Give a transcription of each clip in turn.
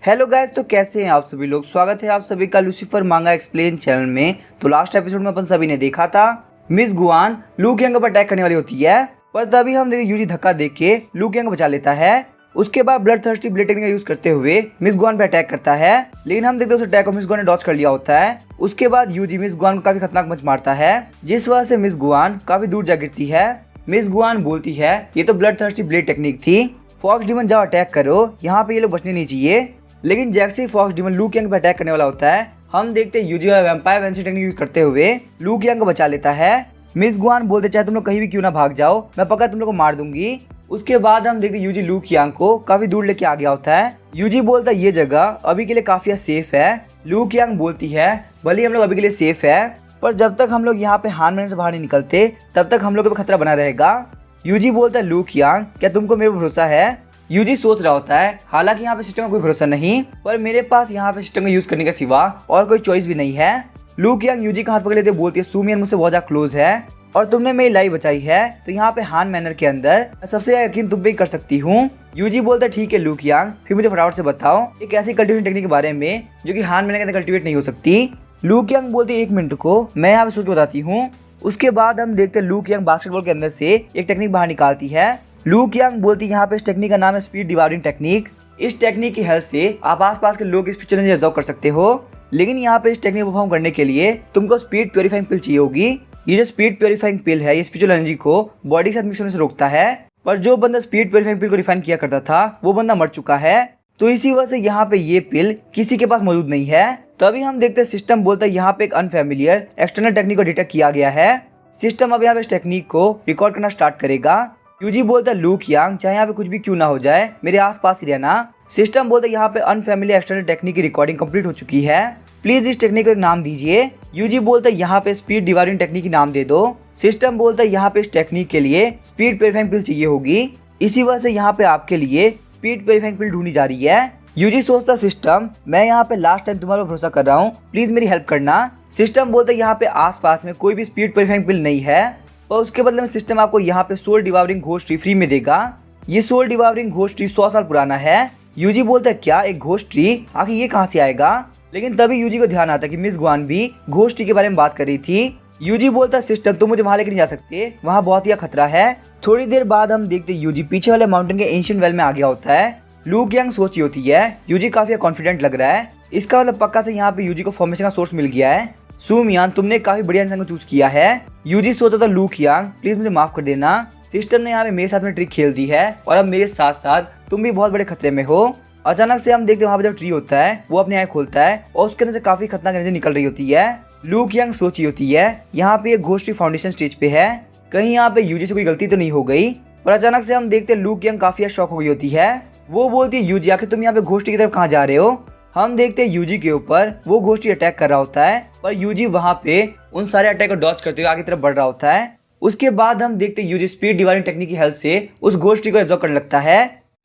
Hello guys, तो कैसे हैं आप सभी लोग। स्वागत है आप सभी का लूसीफर मांगा एक्सप्लेन चैनल में। तो लास्ट एपिसोड में अपन सभी ने देखा था मिस गुआन लू कियांग पर अटैक करने वाली होती है, पर तभी हम देखते यूजी धक्का देके के लू कियांग बचा लेता है। उसके बाद ब्लड थर्स्टी ब्लेड टेक्निक का यूज करते हुए मिस गुआन पे अटैक करता है, लेकिन हम देखते हैं उस अटैक को मिस गुआन ने डॉज कर लिया होता है। उसके बाद यूजी मिस गुआन को काफी खतरनाक पंच मारता है, जिस वजह से मिस गुआन काफी दूर जा गिरती है। मिस गुआन बोलती है ये तो ब्लड थर्स्टी ब्लेड टेक्निक थी, फॉक्स डीमन जाओ अटैक करो, यहाँ पे ये लोग बचने नहीं चाहिए। लेकिन जैसे ही फॉक्स डीमन लू कियांग पे अटैक करने वाला होता है, हम देखते हैं UG vampire Vensi technique use करते हुए लू कियांग को बचा लेता है। मिस गुआन बोलते चाहे तुम लोग कहीं भी क्यों ना भाग जाओ, मैं पक्का तुम लोग को मार दूंगी। उसके बाद हम देखते यूजी लू कियांग को काफी दूर लेके आ गया होता है। यूजी बोलता है ये जगह अभी के लिए काफी सेफ है। लू कियांग बोलती है भले हम लोग अभी के लिए सेफ है, पर जब तक हम लोग यहाँ पे हान मैनर से बाहर नहीं निकलते तब तक हम लोग पे खतरा बना रहेगा। यूजी बोलता है लू कियांग क्या तुमको मेरे पर भरोसा है। यूजी सोच रहा होता है हालांकि यहाँ पे सिस्टम का कोई भरोसा नहीं, पर मेरे पास यहाँ पे सिस्टम का यूज करने के सिवा और कोई चॉइस भी नहीं है। लू कियांग यूजी का हाथ पकड़ लेते बोलती है सुमियन मुझसे बहुत ज्यादा क्लोज है और तुमने मेरी लाइफ बचाई है, तो यहाँ पे हान मैनर के अंदर मैं सबसे ज्यादा यकीन तुम पे कर सकती हूँ। यूजी बोलता है ठीक है लू कियांग, फिर मुझे फटाफट से बताओ एक ऐसी कल्टिवेशन टेक्निक के बारे में जो कि हान मैनर के अंदर कल्टिवेट नहीं हो सकती। लू कियांग बोलती है 1 मिनट को मैं यहाँ पे सोच के बताती हूँ। उसके बाद हम देखते हैं लू कियांग बास्केटबॉल के अंदर से एक टेक्निक बाहर निकालती है। लू कियांग बोलती है यहाँ पे इस टेक्निक का नाम है स्पीड डिवाइडिंग टेक्निक। इस टेक्निक की हेल्प से आप आसपास के लोग इस पिक्चर में ऑब्जर्व कर सकते हो, लेकिन यहाँ पे इस टेक्निक को परफॉर्म करने के लिए तुमको स्पीड प्योरीफाइंग पिल चाहिए होगी। ये जो स्पीड प्योरीफाइंग पिल है ये स्पिरिचुअल एनर्जी को बॉडी के साथ मिक्स होने से रोकता है, पर जो बंदा स्पीड प्योरीफाइंग पिल को रिफाइन किया करता था वो बंदा मर चुका है, तो इसी वजह से यहाँ पे ये पिल किसी के पास मौजूद नहीं है। तभी हम देखते हैं सिस्टम बोलता है यहाँ पे एक अनफेमिलियर एक्सटर्नल टेक्निक को डिटेक्ट किया गया है। सिस्टम अब यहाँ पे इस टेक्निक को रिकॉर्ड करना स्टार्ट करेगा। यूजी बोलता है लू कियांग चाहे यहाँ पे कुछ भी क्यों ना हो जाए मेरे आसपास ही रहना। सिस्टम बोलता है यहाँ पे अनफेमिलियर एक्सटर्नल टेक्निक की रिकॉर्डिंग कंप्लीट हो चुकी है, प्लीज इस टेक्निक को एक नाम दीजिए। यूजी बोलता है यहाँ पे स्पीड डिवाइडिंग टेक्निक की नाम दे दो। सिस्टम बोलता है यहाँ पे इस टेक्निक के लिए स्पीड प्योरीफाइंग पिल चाहिए होगी, इसी वजह से यहाँ पे आपके लिए स्पीड प्योरीफाइंग पिल ढूंढी जा रही है। यूजी सोचता सिस्टम मैं यहाँ पे लास्ट टाइम तुम्हारे पर भरोसा कर रहा हूँ, प्लीज मेरी हेल्प करना। सिस्टम बोलता है यहाँ पे आसपास में कोई भी स्पीड प्योरीफाइंग पिल नहीं है, और उसके बदले में सिस्टम आपको यहाँ पे soul dividing ghost tree free में देगा। ये सोल डिवाइडिंग घोस्ट ट्री 100 साल पुराना है। यूजी बोलता है क्या एक घोस्ट ट्री, आखिर ये कहाँ से आएगा। लेकिन तभी यूजी को ध्यान आता है कि मिस गुआन भी घोस्ट ट्री के बारे में बात कर रही थी। यूजी बोलता है सिस्टम तुम मुझे वहां लेकर नहीं जा सकते, वहाँ बहुत ही खतरा है। थोड़ी देर बाद हम देखते यूजी पीछे वाले माउंटेन के एंशिएंट वेल में आ गया होता है। लू कियांग सोची होती है यूजी काफी कॉन्फिडेंट लग रहा है, इसका मतलब पक्का से यहाँ पे यूजी को फॉर्मेशन का सोर्स मिल गया है। सुमियान तुमने काफी बढ़िया इंसान को चूज किया है। यूजी सोचता था लू कियांग प्लीज मुझे माफ कर देना, सिस्टम ने यहाँ पे मेरे साथ में ट्रिक खेल दी है और अब मेरे साथ साथ तुम भी बहुत बड़े खतरे में हो। अचानक से हम देखते हैं वहाँ पे जब ट्री होता है वो अपने आँख खोलता है और उसके अंदर से काफी खतरनाक एनर्जी निकल रही होती है। लू कियांग सोची होती है यहाँ पे एक घोस्ट ट्री फाउंडेशन स्टेज पे है, कहीं यहाँ पे यूजी से कोई गलती तो नहीं हो गई। पर अचानक से हम देखते हैं लू कियांग काफी शॉक हो गई होती है। वो बोलती है यूजी आखिर तुम यहाँ पे घोस्ट ट्री की तरफ कहाँ जा रहे हो। हम देखते हैं यूजी के ऊपर वो घोस्ट ट्री अटैक कर रहा होता है, पर यूजी वहाँ पे उन सारे अटैक को डॉज करते हुए आगे तरफ बढ़ रहा होता है। उसके बाद हम देखते हैं यूजी स्पीड डिवाइडिंग टेक्निक की हेल्प से उस घोस्ट ट्री को एब्जॉर्ब करने लगता है।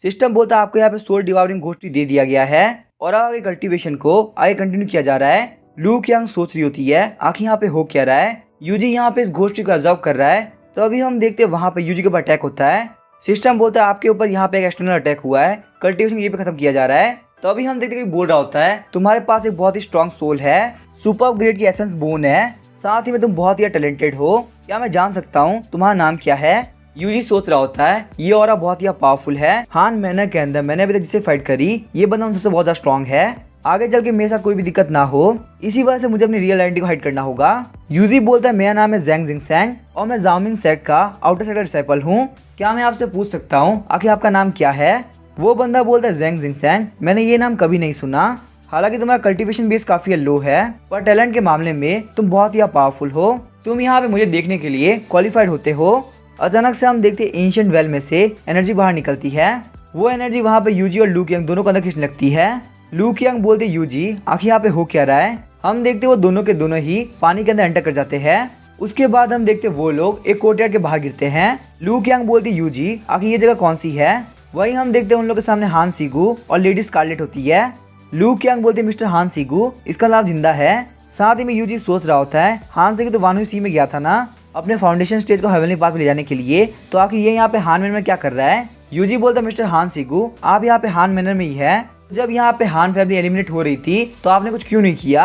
सिस्टम बोलता है आपको यहाँ पे सोल डिवाइडिंग घोस्ट ट्री दे दिया गया है और आगे कल्टीवेशन को आगे कंटिन्यू किया जा रहा है। लू कियांग सोच रही होती है आखिर यहाँ पे हो क्या रहा है। यूजी यहाँ पे इस घोस्ट ट्री को एब्जॉर्ब कर रहा है, तो अभी हम देखते हैं वहाँ पे यूजी के ऊपर अटैक होता है। सिस्टम बोलता है आपके ऊपर यहाँ पे एक एक्सटर्नल अटैक हुआ है, कल्टीवेशन ये पे खत्म किया जा रहा है। तो अभी हम देखते हैं कि बोल रहा होता है तुम्हारे पास एक बहुत ही स्ट्रॉन्ग सोल है, सुपर ग्रेड की एसेंस बोन है, साथ ही में तुम बहुत ही टैलेंटेड हो, क्या मैं जान सकता हूँ तुम्हारा नाम क्या है। यूजी सोच रहा होता है ये ऑरा बहुत ही पावरफुल है, हान मैनर के अंदर मैंने अभी तक जिससे फाइट करी ये बंदा उनसे बहुत ज्यादा स्ट्रॉन्ग है, आगे चल के मेरे साथ कोई भी दिक्कत ना हो, इसी वजह से मुझे अपनी रियल आइडेंटिटी को हाइड करना होगा। यूजी बोलता है मेरा नाम है जैंग जिंगसैंग और मैं जाओमिंग सेट का आउटर साइड डिसाइपल हूँ, क्या मैं आपसे पूछ सकता हूँ आखिर आपका नाम क्या है। वो बंदा बोलता है जैंग जिंगसैंग मैंने ये नाम कभी नहीं सुना, हालांकि तुम्हारा कल्टीवेशन बेस काफी लो है, पर टैलेंट के मामले में तुम बहुत ही पावरफुल हो, तुम यहाँ पे मुझे देखने के लिए क्वालिफाइड होते हो। अचानक से हम देखते हैं एंशिएंट वेल में से एनर्जी बाहर निकलती है, वो एनर्जी वहाँ पे यूजी और लू कियांग दोनों को अंदर खींचने लगती है। लू कियांग बोलते यूजी आखिर यहाँ पे हो क्या रहा है। हम देखते वो दोनों के दोनों ही पानी के अंदर एंटर कर जाते हैं। उसके बाद हम देखते वो लोग एक कोर्टयार्ड के बाहर गिरते हैं। लू कियांग बोलती यूजी आखिर ये जगह कौन सी है। वहीं हम देखते हैं उन लोग के सामने हान सीगू और लेडी स्कारलेट होती है। लू कियांग बोलते मिस्टर हान सीगू इसका लाभ जिंदा है। साथ ही में यूजी सोच रहा होता है हान सीगू तो वानू सी में गया था ना अपने फाउंडेशन स्टेज को हेवनली पाथ में ले जाने के लिए, तो आखिर ये यहाँ पे हान मैनर में क्या कर रहा है। यूजी बोलता मिस्टर हान सीगू आप यहाँ पे हान मैनर में ही है, जब यहाँ पे हान फैमिली एलिमिनेट हो रही थी तो आपने कुछ क्यों नहीं किया?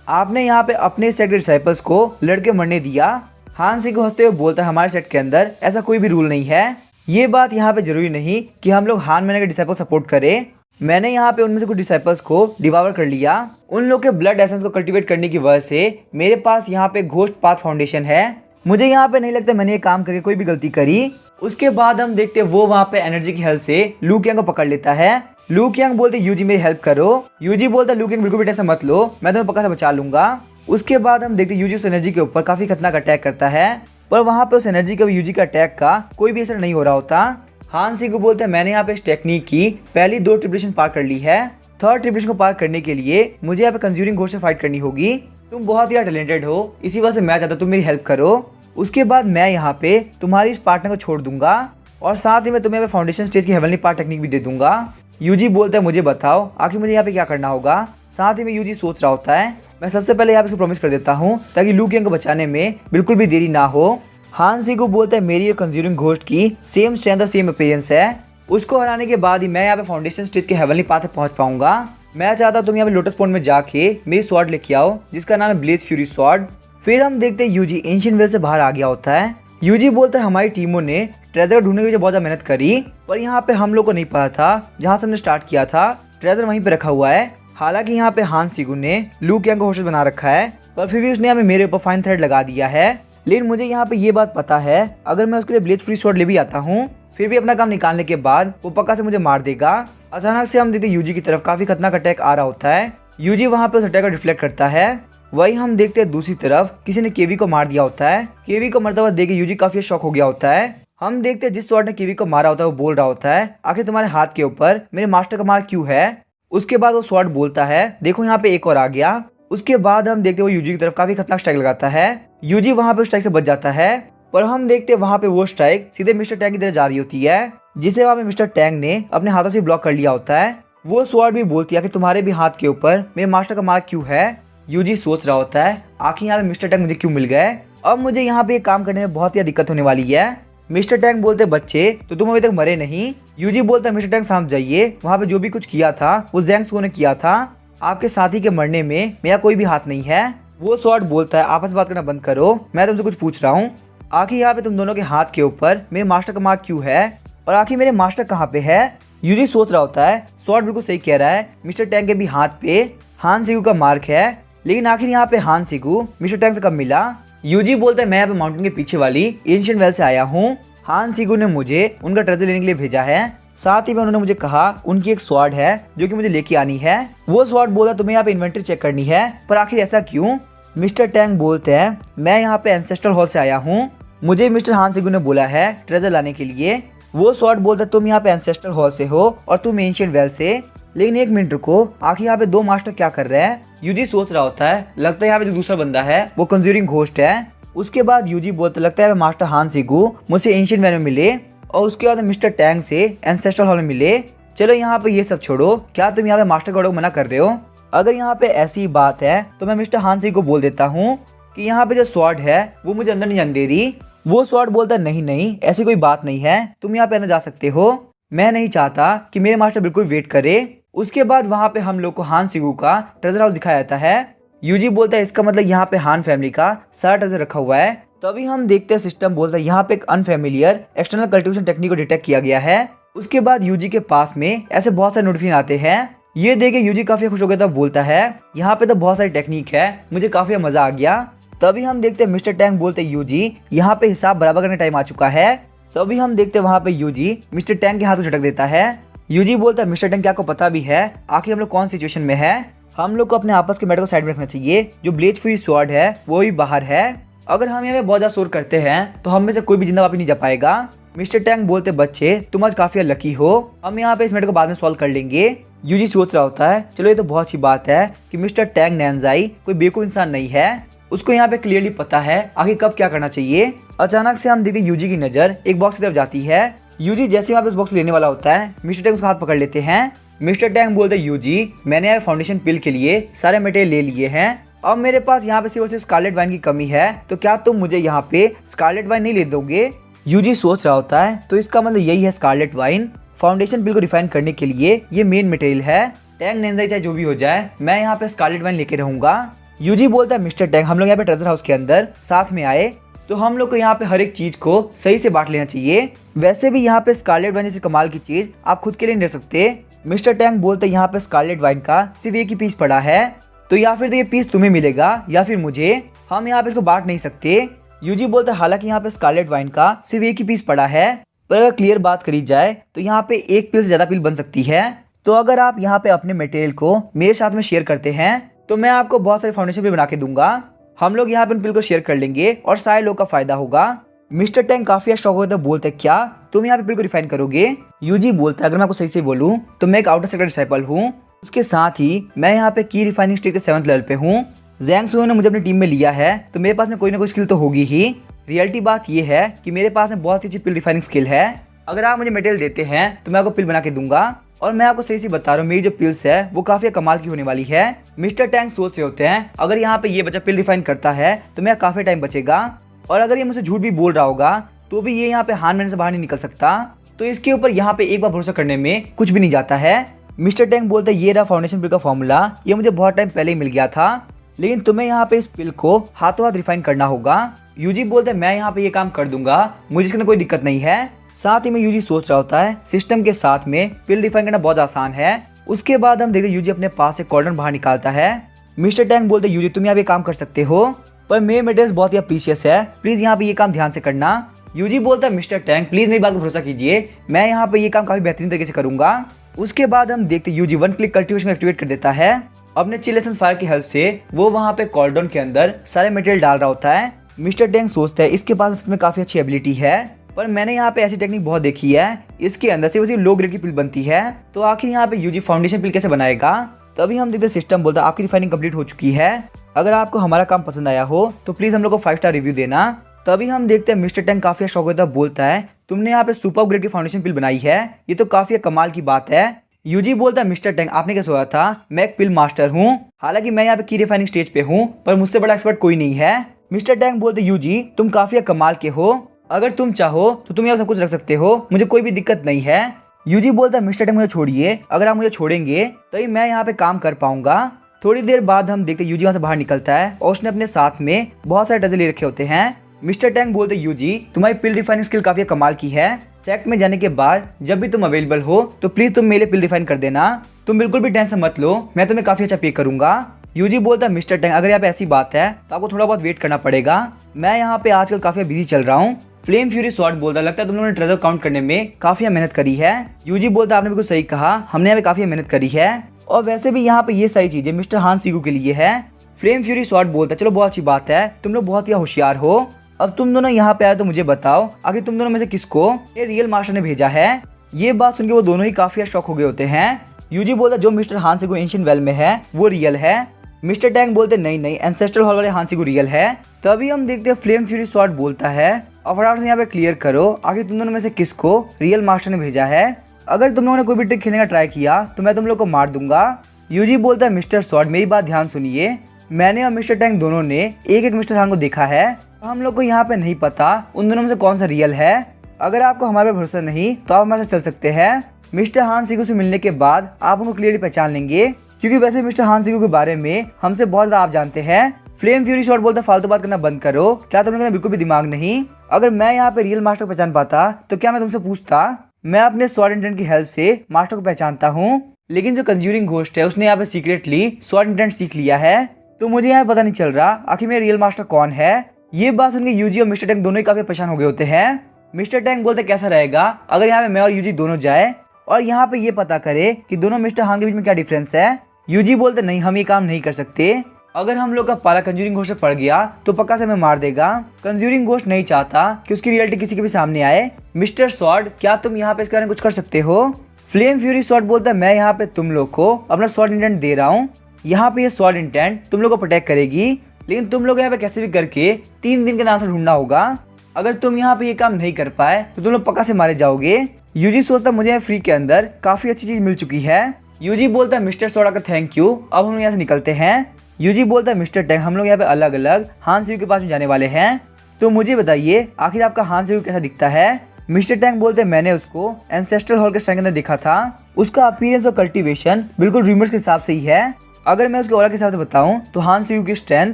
आपने यहाँ पे अपने सेट के डिसाइपल्स को लड़के मरने दिया। हान सिगू हंसते हुए बोलता है हमारे सेट के अंदर ऐसा कोई भी रूल नहीं है। ये बात यहाँ पे जरूरी नहीं कि हम लोग हान मैने के डिसाइपल सपोर्ट करें। मैंने यहाँ पे उनमें से कुछ डिसाइपल्स को डिवावर कर लिया। उन लोग के ब्लड एसेंस को कल्टीवेट करने की वजह से मेरे पास यहाँ पे घोस्ट पाथ फाउंडेशन है। मुझे यहाँ पे नहीं लगता मैंने ये काम करके कोई भी गलती करी। उसके बाद हम देखते वो वहाँ पे एनर्जी की हेल्प से लू कियांग को पकड़ लेता है। लू कियांग बोलते यूजी मेरी हेल्प करो। यूजी बोलता लू कियांग बिल्कुल भी टेंशन मत लो, मैं तुम्हें पक्का से बचा लूंगा। उसके बाद हम देखते यूजी उस एनर्जी के ऊपर काफी खतरनाक अटैक करता है, पर वहाँ पे उस एनर्जी का यूजी का अटैक का कोई भी असर नहीं हो रहा होता। हान सिगू बोलते हैं मैंने यहाँ पे इस टेक्निक की पहली 2 ट्रिब्यूलेशन पार कर ली है। 3rd ट्रिब्यूलेशन को पार करने के लिए मुझे यहाँ पे कंज्यूरिंग घोस्ट से फाइट करनी होगी। तुम बहुत ही टैलेंटेड हो, इसी वजह से मैं चाहता हूँ तुम मेरी हेल्प करो। उसके बाद मैं यहाँ पे तुम्हारी इस पार्टनर को छोड़ दूंगा और साथ ही मैं तुम्हें फाउंडेशन स्टेज की हेवनली पार्ट टेक्निक भी दे दूंगा। यूजी बोलता है मुझे बताओ आखिर मुझे यहाँ पे क्या करना होगा। साथ ही में यूजी सोच रहा होता है मैं सबसे पहले यहाँ पे इसको प्रॉमिस कर देता हूँ ताकि लू कियांग को बचाने में बिल्कुल भी देरी ना हो। हान सिगू बोलता है मेरी और कंज्यूरिंग घोस्ट की सेम स्ट्रेंथ और सेम अपीयरेंस है, उसको हराने के बाद ही मैं यहाँ पे फाउंडेशन स्टेज के हेवनली पाथ तक पहुंच पाऊंगा। मैं चाहता हूँ तुम यहाँ पे लोटस पॉन्ड में जाके मेरी स्वॉर्ड लेके आओ जिसका नाम है ब्लेज फ्यूरी स्वॉर्ड। फिर हम देखते हैं यूजी एंशिएंट वेल से बाहर आ गया होता है। यूजी बोलता है हमारी टीमों ने ट्रेजर ढूंढने के लिए बहुत ज्यादा मेहनत करी, पर यहाँ पे हम लोग को नहीं पता था जहाँ से हमने स्टार्ट किया था ट्रेजर वहीं पे रखा हुआ है। हालांकि यहाँ पे हान सिगू ने लू कियांग को होस्ट बना रखा है, पर फिर भी उसने हमें मेरे ऊपर फाइन थ्रेड लगा दिया है। लेकिन मुझे यहाँ पे ये बात पता है अगर मैं उसके लिए ब्लेज फ्री स्वॉर्ड ले भी आता हूँ फिर भी अपना काम निकालने के बाद वो पक्का से मुझे मार देगा। अचानक से हम देखते यूजी की तरफ काफी खतरनाक अटैक आ रहा होता है। यूजी वहाँ पे उस अटैक को डिफ्लेक्ट करता है। वही हम देखते हैं दूसरी तरफ किसी ने केवी को मार दिया होता है। केवी को मरता हुआ देख के यूजी काफी शॉक हो गया होता है। हम देखते हैं जिस स्वॉर्ड ने केवी को मारा होता है वो बोल रहा होता है आखिर तुम्हारे हाथ के ऊपर मेरे मास्टर का मार क्यों है। उसके बाद वो स्वॉर्ड बोलता है देखो यहाँ पे एक और आ गया। उसके बाद हम देखते हैं वो यूजी की तरफ काफी खतरनाक स्ट्राइक लगाता है। यूजी वहाँ पे स्ट्राइक से बच जाता है, पर हम देखते हैं वहाँ पे वो स्ट्राइक सीधे मिस्टर टैंग की तरफ जा रही होती है जिसे वहाँ पे मिस्टर टैंग ने अपने हाथों से ब्लॉक कर लिया होता है। वो स्वॉर्ड भी बोलती है कि तुम्हारे भी हाथ के ऊपर मेरे मास्टर का मार्क क्यों है। यूजी सोच रहा होता है आखिर यहाँ पे मिस्टर टैंग मुझे क्यों मिल गए, अब मुझे यहाँ पे काम करने में बहुत ही दिक्कत होने वाली है। मिस्टर टैंग बोलते बच्चे तो तुम अभी तक मरे नहीं। यूजी बोलता है मिस्टर टैंग शांत जाइए, वहाँ पे जो भी कुछ किया था वो ज़ैंग सुगो ने किया था, आपके साथी के मरने में मेरा कोई भी हाथ नहीं है। वो स्वॉर्ड बोलता है आपस में बात करना बंद करो, मैं तुमसे कुछ पूछ रहा हूँ। आखिर यहाँ पे तुम दोनों के हाथ के ऊपर मेरे मास्टर का मार्क क्यों है और आखिर मेरे मास्टर कहाँ पे है। यूजी सोच रहा होता है स्वॉर्ड बिल्कुल सही कह रहा है, मिस्टर टैंग के भी हाथ पे हान सिगू का मार्क है, लेकिन आखिर यहाँ पे हान सिगू मिस्टर टैंग से कब मिला। यूजी बोलता है मैं यहाँ पे माउंटेन के पीछे वाली एंशिएंट वेल से आया हूँ। हान सिगू ने मुझे उनका ट्रेजर लेने के लिए भेजा है, साथ ही में उन्होंने मुझे कहा उनकी एक स्वॉर्ड है जो कि मुझे लेके आनी है। वो स्वॉर्ड बोला तुम्हें यहाँ पे इन्वेंटरी चेक करनी है, पर आखिर ऐसा क्यों। मिस्टर टैंग बोलते हैं मैं यहाँ पे एंसेस्ट्रल हॉल से आया हूँ, मुझे मिस्टर हान सिगू ने बोला है ट्रेजर लाने के लिए। वो स्वॉर्ड बोलता है तुम यहाँ पे एंसेस्ट्रल हॉल से हो और तुम एंशिएंट वेल से, लेकिन एक मिनट रुको आखिर यहाँ पे 2 मास्टर क्या कर रहे हैं। यूजी सोच रहा होता है लगता है यहाँ पे जो दूसरा बंदा है वो कंज्यूरिंग घोस्ट है। उसके बाद यूजी बोलता लगता है मास्टर हान सिगू मुझसे एंशिएंट वेल में मिले और उसके बाद मिस्टर टैंग से एंसेस्ट्रल हॉल में मिले। चलो यहाँ पे ये सब छोड़ो, क्या तुम यहाँ पे मास्टर गॉड को मना कर रहे हो। अगर यहाँ पे ऐसी बात है तो मैं मिस्टर हान सिगू को बोल देता हूँ कि यहाँ पे जो स्वॉर्ड है वो मुझे अंदर नहीं जाने दे रही। वो स्वॉर्ड बोलता है नहीं नहीं ऐसी कोई बात नहीं है, तुम यहाँ पे अंदर जा सकते हो, मैं नहीं चाहता कि मेरे मास्टर बिल्कुल वेट करे। उसके बाद वहाँ पे हम लोग को हान सिगू का ट्रेजर हाउस दिखाया जाता है। यूजी बोलता है इसका मतलब यहाँ पे हान फैमिली का सारा ट्रेजर रखा हुआ है। तभी हम देखते हैं सिस्टम बोलता है यहाँ पे एक अनफेमिलियर एक्सटर्नल कल्टीवेशन टेक्निक को डिटेक्ट किया गया है। उसके बाद यूजी के पास में ऐसे बहुत सारे नोटिफिकेशन आते हैं। ये देखे यूजी काफी खुश हो गया था, बोलता है यहाँ पे तो बहुत सारी टेक्निक है, मुझे काफी मजा आ गया। तभी हम देखते हैं मिस्टर टैंग बोलते यूजी यहाँ पे हिसाब बराबर करने टाइम आ चुका है। तभी हम देखते हैं वहाँ पे यूजी मिस्टर टैंग के हाथ को झटक देता है। यूजी बोलता है मिस्टर टैंग क्या आपको पता भी है आखिर हम लोग कौन सिचुएशन में है, हम लोग को अपने आपस के मैटर को साइड में रखना चाहिए, जो ब्लेज फ्री स्वॉर्ड है वो भी बाहर है, अगर हम यहाँ पे बहुत ज्यादा शोर करते हैं तो हम में से कोई भी जिंदा वापस नहीं जा पाएगा। मिस्टर टैंग बोलते बच्चे तुम आज काफी लकी हो, हम यहाँ पे इस मैटर को बाद में सॉल्व कर लेंगे। यूजी सोच रहा होता है चलो ये तो बहुत अच्छी बात है कि मिस्टर टैंग नैनजाई कोई बेवकूफ इंसान नहीं है, उसको यहाँ पे क्लियरली पता है आगे कब क्या करना चाहिए। अचानक से हम देखते यूजी की नजर एक बॉक्स की तरफ जाती है। यूजी जैसे वहाँ पे उस बॉक्स लेने वाला होता है मिस्टर टैंग उसका हाथ पकड़ लेते हैं। मिस्टर टैंग बोलते यूजी मैंने यहाँ फाउंडेशन पिल के लिए सारे मटेरियल ले लिए हैं, अब मेरे पास यहाँ पे सिर्फ और सिर्फ स्कारलेट वाइन की कमी है, तो क्या तुम मुझे यहाँ पे स्कारलेट वाइन नहीं ले दोगे। यूजी सोच रहा होता है तो इसका मतलब यही है स्कारलेट वाइन फाउंडेशन पिल को रिफाइन करने के लिए ये मेन मटेरियल है। टैंग नेंजाई चाहे जो भी हो जाए, मैं यहाँ पे स्कारलेट वाइन लेके रहूंगा। यूजी बोलता है मिस्टर टैंग हम लोग यहाँ पे ट्रेजर हाउस के अंदर साथ में आए तो हम लोग को यहाँ पे हर एक चीज को सही से बांट लेना चाहिए। वैसे भी यहाँ पे स्कारलेट वाइन जैसी कमाल की चीज आप खुद के लिए नहीं रख सकते। मिस्टर टैंग बोलते यहाँ पे स्कारलेट वाइन का सिर्फ एक ही पीस पड़ा है, तो या फिर तो ये पीस तुम्हें मिलेगा या फिर मुझे, हम यहाँ पे इसको बांट नहीं सकते। यूजी बोलता है हालांकि यहाँ पे स्कारलेट वाइन का सिर्फ एक ही पीस पड़ा है, पर अगर क्लियर बात करी जाए तो यहाँ पे एक पीस से ज्यादा पील बन सकती है। तो अगर आप यहाँ पे अपने मटेरियल को मेरे साथ में शेयर करते हैं तो मैं आपको बहुत सारे फाउंडेशन भी बना के दूंगा। हम लोग यहाँ पे उन पिल को शेयर कर लेंगे और सारे लोग का फायदा होगा। मिस्टर टैंग काफी शौक होता है, बोलते क्या तुम यहाँ पे पिल को रिफाइन करोगे? यूजी बोलता है अगर मैं आपको सही से बोलूँ तो मैं एक आउटर सेक्टर डिसाइपल हूँ, उसके साथ ही मैं यहाँ पे की रिफाइनिंग स्टेज के 7th लेवल पे हूँ। जैंग सुओ ने मुझे अपनी टीम में लिया है तो मेरे पास में कोई ना कोई स्किल तो होगी ही। रियलिटी बात ये है कि मेरे पास में बहुत ही अच्छी पिल रिफाइनिंग स्किल है। अगर आप मुझे मटेरियल देते हैं तो मैं आपको पिल बना के दूंगा। और मैं आपको सही से बता रहा हूँ मेरी जो पिल्स है वो काफी कमाल की होने वाली है। मिस्टर टैंग सोच रहे होते हैं अगर यहाँ पे ये बच्चा पिल रिफाइन करता है तो मेरा काफी टाइम बचेगा, और अगर ये मुझसे झूठ भी बोल रहा होगा तो भी ये यहाँ पे हान मैंने से बाहर नहीं निकल सकता। तो इसके ऊपर यहाँ पे एक बार भरोसा करने में कुछ भी नहीं जाता है। मिस्टर टैंग बोलते ये रहा फाउंडेशन पिल का फॉर्मूला, ये मुझे बहुत टाइम पहले ही मिल गया था, लेकिन तुम्हें यहाँ पे इस पिल को हाथों हाथ रिफाइन करना होगा। यूजी बोलते मैं यहाँ पे ये काम कर दूंगा, मुझे इसके अंदर कोई दिक्कत नहीं है। साथ ही में यूजी सोच रहा होता है सिस्टम के साथ में पिल रिफाइन करना बहुत आसान है। उसके बाद हम देखते यूजी अपने पास से कॉर्डन बाहर निकालता है। मिस्टर टैंग बोलते यूजी तुम यहाँ पे काम कर सकते हो, पर मेरे मटेरियल बहुत ही प्रीशियस है, प्लीज यहाँ पे ये काम ध्यान से करना। यूजी बोलता है मिस्टर टैंग प्लीज मेरी बात पर भरोसा कीजिए, मैं यहाँ पे ये काम काफी बेहतरीन तरीके से करूंगा। उसके बाद हम देखते यूजी 1 क्लिक कल्टीवेशन एक्टिवेट कर देता है। अपने चिलेशन फायर की हेल्प से वो वहाँ पे कॉर्डन के अंदर सारे मटेरियल डाल रहा होता है। मिस्टर टैंग सोचता है इसके पास इसमें काफी अच्छी एबिलिटी है, पर मैंने यहाँ पे ऐसी टेक्निक बहुत देखी है, इसके अंदर से लो ग्रेड की पिल बनती है, तो आखिर यहाँ पे यूजी फाउंडेशन पिल कैसे बनाएगा? तभी हम देखते सिस्टम बोलता है आपकी रिफाइनिंग कंप्लीट हो चुकी है, अगर आपको हमारा काम पसंद आया हो तो प्लीज हम लोग को 5 स्टार रिव्यू देना। तभी हम देखते हैं मिस्टर टैंग काफी शौक होता बोलता है तुमने यहाँ पे सुपर ग्रेड की फाउंडेशन पिल बनाई है, ये तो काफी कमाल की बात है। यूजी बोलता है मिस्टर टैंग आपने क्या सोचा था, मैं एक पिल मास्टर हूँ, हालांकि मैं यहाँ पे की रिफाइनिंग स्टेज पे हूँ, पर मुझसे बड़ा एक्सपर्ट कोई नहीं है। मिस्टर टैंग बोलते यूजी तुम काफी कमाल के हो, अगर तुम चाहो तो तुम यहाँ सब कुछ रख सकते हो, मुझे कोई भी दिक्कत नहीं है। यूजी बोलता है मिस्टर टैंग मुझे छोड़िए, अगर आप मुझे छोड़ेंगे तभी मैं यहाँ पे काम कर पाऊंगा। थोड़ी देर बाद हम देखते यूजी वहाँ से बाहर निकलता है और उसने अपने साथ में बहुत सारे ट्रेजर ले रखे होते हैं। मिस्टर टैंग बोलते यूजी तुम्हारी पिल रिफाइनिंग स्किल काफी कमाल की है, सेक्ट में जाने के बाद जब भी तुम अवेलेबल हो तो प्लीज तुम मेरे पिल रिफाइन कर देना, तुम बिल्कुल भी टेंशन मत लो, मैं तुम्हें काफी अच्छा पे करूंगा। यूजी बोलता है मिस्टर टैंग अगर यहाँ पे ऐसी बात है तो आपको थोड़ा बहुत वेट करना पड़ेगा, मैं यहाँ पे आजकल काफी बिजी चल रहा हूँ। फ्लेम फ्यूरी शॉट बोलता लगता है तुम लोगों ने ट्रेजर काउंट करने में काफी मेहनत करी है। यूजी बोलता आपने बिल्कुल सही कहा, हमने यहाँ पे काफी मेहनत करी है, और वैसे भी यहाँ पे ये सारी चीजें मिस्टर हान सीगू के लिए है। फ्लेम फ्यूरी शॉट बोलता चलो बहुत अच्छी बात है, तुम लोग बहुत ही होशियार हो, अब तुम दोनों यहाँ पे आए तो मुझे बताओ आखिर तुम दोनों में से किसको ये रियल मास्टर ने भेजा है। ये बात सुनकर वो दोनों ही काफी शॉक हो गए होते हैं। यूजी बोलता जो मिस्टर हान सीगू एंशिएंट वेल में है वो रियल है। मिस्टर टैंग बोलते नहीं नहीं एंसेस्ट्रल हॉल वाले हान सीगू रियल है। तभी हम देखते हैं फ्लेम फ्यूरी शॉट बोलता है और फटाफट से यहाँ पे क्लियर करो आखिर तुम दोनों में से किसको रियल मास्टर ने भेजा है, अगर तुम लोगों ने कोई भी ट्रिक खेलने का ट्राई किया तो मैं तुम लोग को मार दूंगा। यूजी बोलता है मिस्टर शॉट मेरी बात ध्यान सुनिए, मैंने और मिस्टर टैंग दोनों ने एक एक मिस्टर हान को देखा है, हम लोग को यहाँ पे नहीं पता उन दोनों में से कौन सा रियल है। अगर आपको हमारे पर भरोसा नहीं तो आप हमारे साथ चल सकते हैं। मिस्टर हान सीगू से मिलने के बाद आप उनको क्लियरली पहचान लेंगे, क्योंकि वैसे मिस्टर हान सीगू के बारे में हमसे बहुत ज्यादा आप जानते हैं। फ्लेम फ्यूरी शॉट बोलता फालतू बात करना बंद करो, क्या तुम लोगों ने बिल्कुल भी दिमाग नहीं, अगर मैं यहाँ पे रियल मास्टर को पहचान पाता तो क्या मैं तुमसे पूछता, मैं अपने स्वॉर्ड इंटेंट की हेल्प से मास्टर को पहचानता हूँ, लेकिन जो कंज्यूरिंग घोस्ट है उसने यहाँ पे सीक्रेटली स्वॉर्ड इंटेंट सीख लिया है, तो मुझे यहाँ पता नहीं चल रहा आखिर मेरा रियल मास्टर कौन है। ये बात सुनकर यूजी और मिस्टर टैंग दोनों ही काफी परेशान हो गए होते हैं। मिस्टर टैंग बोलते कैसा रहेगा अगर यहाँ पे मैं और यूजी दोनों जाए और यहाँ पे ये पता करे कि दोनों मिस्टर हान के बीच में क्या डिफरेंस है। यूजी बोलते नहीं हम ये काम नहीं कर सकते, अगर हम लोग का पाला कंज्यूरिंग घोस्ट पड़ गया तो पक्का से हमें मार देगा, कंज्यूरिंग घोस्ट नहीं चाहता कि उसकी रियलिटी किसी के भी सामने आए। मिस्टर स्वॉर्ड क्या तुम यहाँ पे इसके बारे में कुछ कर सकते हो। फ्लेम फ्यूरी स्वॉर्ड बोलता है मैं यहाँ पे तुम लोग को अपना स्वॉर्ड इंटेंट दे रहा हूँ, यहाँ पे ये स्वॉर्ड इंटेंट तुम लोग को प्रोटेक्ट करेगी, लेकिन तुम लोग यहाँ पे कैसे भी करके 3 दिन का आंसर ढूंढना होगा, अगर तुम यहाँ पे ये काम नहीं कर पाए तो तुम लोग पक्का से मारे जाओगे। यूजी सोचता मुझे फ्री के अंदर काफी अच्छी चीज मिल चुकी है। यूजी बोलता है मिस्टर सोडा का थैंक यू, अब हम लोग यहाँ से निकलते हैं। यूजी बोलता है मिस्टर टैंग हम लोग यहाँ पे अलग अलग हान सीगू के पास में जाने वाले हैं, तो मुझे बताइए आखिर आपका हान सीगू कैसा दिखता है। मिस्टर टैंग बोलते हैं मैंने उसको एंसेस्ट्रल हॉल के स्ट्रेंथ के अंदर देखा था। उसका अपीयरेंस और कल्टीवेशन बिल्कुल रूमर्स के हिसाब से ही है। अगर मैं उसके ऑरा के हिसाब से बताऊं तो हान सीगू की स्ट्रेंथ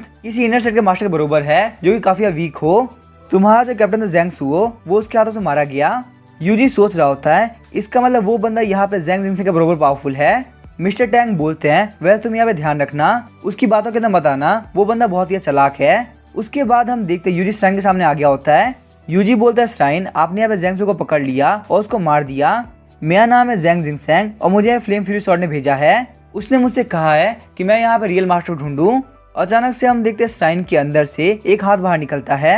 किसी इनर सेट के मास्टर के बराबर है जो कि काफी वीक हो। तुम्हारा जो कैप्टन था ज़ैंग सुओ वो उसके हाथों से मारा गया। यूजी सोच रहा होता है इसका मतलब वो बंदा यहाँ पे ज़ैंग जिंगसे के बराबर पावरफुल है। मिस्टर टैंग बोलते हैं वह तुम यहाँ पे ध्यान रखना, उसकी बातों के अंदर मत आना, वो बंदा बहुत ही चालाक है। उसके बाद हम देखते हैं यूजी श्राइन के सामने आ गया होता है। यूजी बोलता है श्राइन आपने यहाँ पे ज़ैंग सू को पकड़ लिया और उसको मार दिया। मेरा नाम है ज़ैंग जिंगसेंग और मुझे फ्लेम फ्यूरी स्वॉर्ड ने भेजा है। उसने मुझसे कहा है कि मैं यहाँ पे रियल मास्टर ढूंढूं। अचानक से हम देखते हैं श्राइन के अंदर से एक हाथ बाहर निकलता है।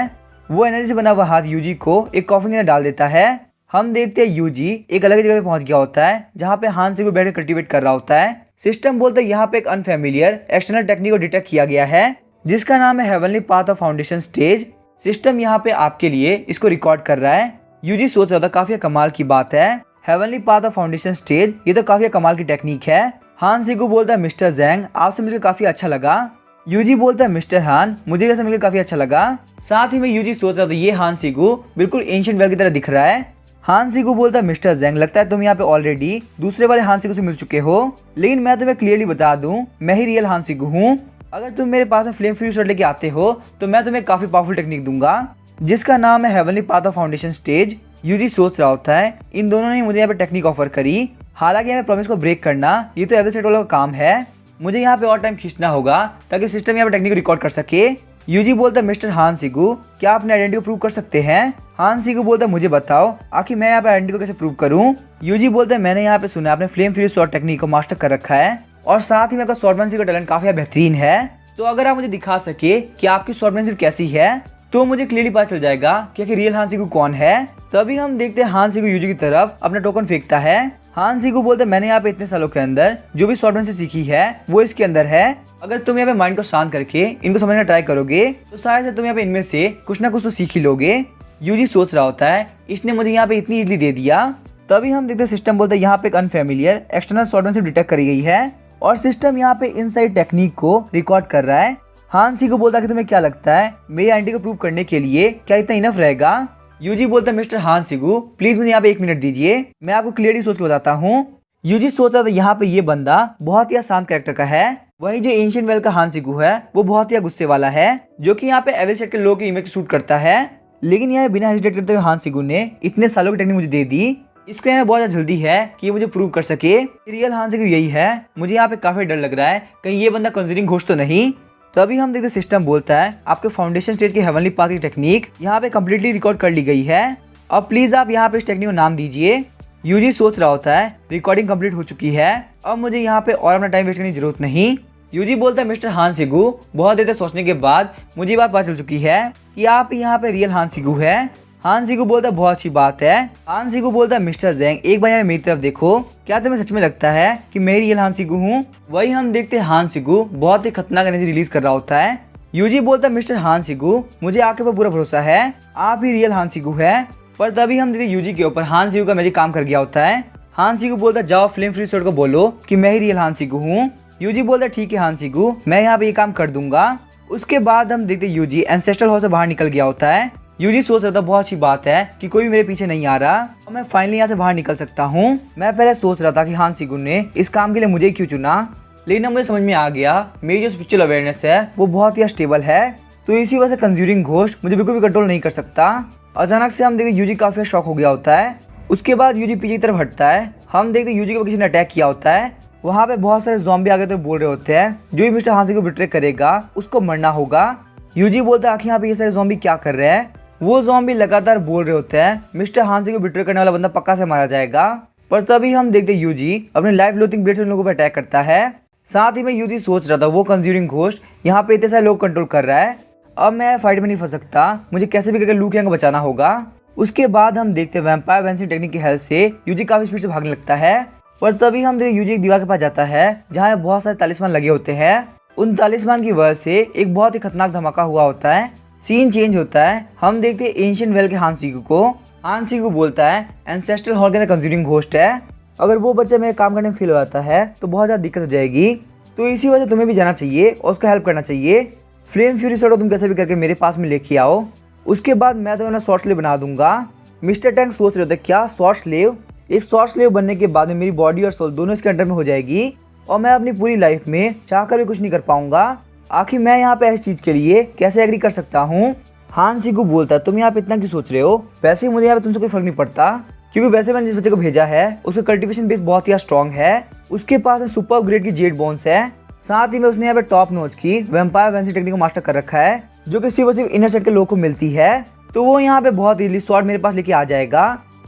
वो एनर्जी से बना हुआ हाथ यूजी को एक कॉफिन के अंदर डाल देता है। हम देखते हैं यूजी एक अलग जगह पे पहुंच गया होता है जहाँ पे हान सीगू बैठ कर कल्टीवेट कर रहा होता है। सिस्टम बोलता है यहाँ पे एक अनफेमिलियर एक्सटर्नल टेक्निक को डिटेक्ट किया गया है जिसका नाम है heavenly path of foundation stage. System यहाँ पे आपके लिए इसको रिकॉर्ड कर रहा है। यूजी सोच रहा था काफी कमाल की बात है, heavenly path of foundation stage, ये तो काफी कमाल की टेक्निक है। हान सीगू बोलता है मिस्टर ज़ैंग आपसे मिलकर काफी अच्छा लगा। यूजी बोलता है मिस्टर हान मुझे कैसे मिलकर काफी अच्छा लगा। साथ ही में यूजी सोच रहा था ये हान सीगू बिल्कुल एंशिएंट वेल की तरह दिख रहा है। हान सीगू बोलता है मिस्टर ज़ैंग लगता है तुम यहाँ पे ऑलरेडी दूसरे वाले हान सीगू से मिल चुके हो, लेकिन मैं तुम्हें क्लियरली बता दूं मैं ही रियल हान सीगू हूँ। अगर तुम मेरे पास में फ्लेम फ्यूरी स्वॉर्ड लेके आते हो तो मैं तुम्हें काफी पावरफुल टेक्निक दूंगा जिसका नाम है heavenly path of foundation stage. Yuji सोच रहा होता है इन दोनों ने मुझे यहाँ पे टेक्निक ऑफर करी, हालांकि हमें प्रॉमिस को ब्रेक करना ये तो एवरी सेट वालों का काम है, मुझे यहाँ पे और टाइम खींचना होगा ताकि सिस्टम यहाँ पे टेक्निक को रिकॉर्ड कर सके। यूजी बोलता है मिस्टर हान सीगू क्या अपने आइडेंटिटी को प्रूव कर सकते हैं। हान सीगू बोलता है मुझे बताओ आखिर मैं यहाँ पे आइडेंटिटी को कैसे प्रूव करूँ। यूजी बोलता है मैंने यहाँ पे सुना आपने फ्लेम फ्यूरी स्वॉर्ड टेक्निक को मास्टर कर रखा है और साथ ही मेरा स्वॉर्डमैनशिप का टैलेंट काफी बेहतरीन है, तो अगर आप मुझे दिखा सके कि आपकी स्वॉर्डमैनशिप कैसी है तो मुझे क्लियरली पता चल जाएगा कि रियल हान सीगू कौन है। तभी हम देखते हैं हान सीगू यूजी की तरफ अपना टोकन फेंकता है। हान सीगू बोलते हैं मैंने यहाँ पे इतने सालों के अंदर जो भी स्वॉर्डमैनशिप सीखी है वो इसके अंदर है, अगर तुम यहाँ पे माइंड को शांत करके इनको समझना ट्राई करोगे तो शायद से तुम यहाँ पे इनमें से कुछ ना कुछ तो सीख ही लोगे। यूजी सोच रहा होता है इसने मुझे यहाँ पे इतनी इजीली दे दिया। तभी हम देखते हैं सिस्टम बोलते हैं यहाँ पे एक अनफेमिलियर एक्सटर्नल स्वॉर्डमैनशिप डिटेक्ट करी गई है और सिस्टम यहाँ पे इनसाइड टेक्निक को रिकॉर्ड कर रहा है। हान सीगू बोलता है कि तुम्हें क्या लगता है मेरी आइडेंटिटी को प्रूव करने के लिए क्या इतना इनफ रहेगा। यूजी बोलता है मिस्टर हान सीगू प्लीज मुझे यहाँ पे 1 मिनट दीजिए, मैं आपको क्लियरली सोच के बताता हूँ। यूजी सोच रहा था यहाँ पे ये बंदा बहुत ही आसान कैरेक्टर का है, वहीं जो एंशिएंट वेल का हान सीगू है वो बहुत ही गुस्से वाला है जो कि यहाँ पे एवल सेट के लोगों की इमेज शूट करता है। लेकिन यहाँ बिना हेजिटेट करते हुए हान सीगू ने इतने सालों की टेक्निक मुझे दे दी, इसको यहाँ बहुत ज्यादा जल्दी है कि ये मुझे प्रूव कर सके रियल हान सीगू यही है। मुझे यहाँ पे काफी डर लग रहा है कहीं ये बंदा कंजरिंग घोस्ट तो नहीं। तभी हम देखते सिस्टम बोलता है आपके फाउंडेशन स्टेज की हेवनली पाथ की टेक्निक यहाँ पे कम्प्लीटली रिकॉर्ड कर ली गई है, अब प्लीज आप यहाँ पे इस टेक्निक को नाम दीजिए। यूजी सोच रहा होता है रिकॉर्डिंग कंप्लीट हो चुकी है, अब मुझे यहाँ पे और अपना टाइम वेस्ट करने की जरूरत नहीं। यूजी बोलता है मिस्टर हान सीगू बहुत देर तक सोचने के बाद मुझे बात पता चल चुकी है कि आप यहाँ पे रियल हान सीगू है। हान सीगू बोलता है बहुत अच्छी बात है। हान सीगू बोलता है मिस्टर ज़ैंग एक बार यहाँ मेरी तरफ देखो, क्या तुम्हें सच में लगता है कि मैं रियल हान सीगू हूँ। वही हम देखते हैं हान सीगू बहुत ही खतरनाक एनर्जी रिलीज कर रहा होता है। यूजी बोलता है मिस्टर हान सीगू मुझे आपके ऊपर पूरा भरोसा है, आप ही रियल हान सीगू है। पर तभी हम देखते यूजी के ऊपर हान सीगू का मैजिक काम कर गया होता है। हान सीगू बोलता है जाओ फ्लेम फ्यूरी स्वॉर्ड को बोलो कि मैं ही रियल हान सीगू हूँ। यूजी बोलता है ठीक है हान सीगू मैं यहाँ पे ये काम कर दूंगा। उसके बाद हम देखते यूजी एंसेस्ट्रल हॉल से बाहर निकल गया होता है। यूजी सोच रहा था बहुत अच्छी बात है कि कोई मेरे पीछे नहीं आ रहा और मैं फाइनली यहाँ से बाहर निकल सकता हूँ। मैं पहले सोच रहा था कि हान सीगू ने इस काम के लिए मुझे क्यों चुना, लेकिन मुझे समझ में आ गया मेरी जो स्पिरिचुअल अवेयरनेस है वो बहुत ही स्टेबल है, तो इसी वजह से कंज्यूरिंग घोस्ट मुझे बिल्कुल भी कंट्रोल नहीं कर सकता। अचानक से हम देखते यूजी काफी शॉक हो गया होता है। उसके बाद यूजी पीछे की तरफ हटता है। हम देखते यूजी के ऊपर किसी ने अटैक किया होता है। वहाँ पे बहुत सारे ज़ॉम्बी आगे तो बोल रहे होते हैं जो भी मिस्टर हान सीगू को बिट्रे करेगा उसको मरना होगा। यूजी बोलता है आखिर यहाँ पे ये सारे ज़ॉम्बी क्या कर रहे हैं। वो ज़ॉम्बी लगातार बोल रहे होते हैं मिस्टर हान सीगू को बिट्रे करने वाला बंदा पक्का से मारा जाएगा। पर तभी हम देखते यूजी अपने लाइफ लोथिंग ब्लेड से उन लोगों पर अटैक करता है। साथ ही में यूजी सोच रहा था वो कंज्यूरिंग घोस्ट यहाँ पे इतने सारे लोग कंट्रोल कर रहा है, अब मैं फाइट में नहीं फंस सकता, मुझे कैसे भी करके लू कैंग को बचाना होगा। उसके बाद हम देखते हैं वैम्पायर वेंसिंग टेक्निक की हेल्प से यूजी काफी स्पीड से भागने लगता है। पर तभी हम देखते यूजी एक दीवार के पास जाता है जहाँ बहुत सारे तालिस्मान लगे होते हैं। उन तालिस्मान की वजह से एक बहुत ही खतरनाक धमाका हुआ होता है। सीन चेंज होता है। हम देखते हैं एंशिएंट वेल के हान सीगू को। हान सीगू बोलता है एंसेस्ट्रल हॉल के अंदर कंज्यूरिंग घोस्ट है, अगर वो बच्चा मेरे काम करने में फेल हो जाता है तो बहुत ज़्यादा दिक्कत हो जाएगी, तो इसी वजह से तुम्हें भी जाना चाहिए और उसका हेल्प करना चाहिए। फ्लेम फ्यूरी स्वॉर्ड तुम कैसे भी करके मेरे पास में लेके आओ, उसके बाद मैं तुम्हें शॉर्ट्स ले बना दूंगा। मिस्टर टैंक सोच रहे होते क्या शॉर्ट स्लेव, एक शॉर्ट स्लेव बनने के बाद में मेरी बॉडी और सोल दोनों इसके अंडर में हो जाएगी और मैं अपनी पूरी लाइफ में चाहकर भी कुछ नहीं कर पाऊंगा। आखिर मैं यहाँ पे ऐसी चीज के लिए कैसे एग्री कर सकता हूँ। हान सीकू बोलता तुम यहाँ पे इतना क्यों सोच रहे हो, वैसे ही मुझे यहाँ पे तुमसे कोई फर्क नहीं पड़ता, क्योंकि वैसे मैंने जिस बच्चे को भेजा है उसका कल्टीवेशन बेस बहुत ही स्ट्रॉन्ग है, उसके पास सुपर ग्रेड की जेड बोन्स है, साथ ही में उसने यहाँ पे टॉप नॉच की वैम्पायर वेंसी टेक्निक को मास्टर कर रखा है जो कि सिर्फ और सिर्फ इनर सेट के लोगों को मिलती है। तो वो यहाँ पे बहुत इजीली शॉर्ट मेरे पास लेके आ जाएगा।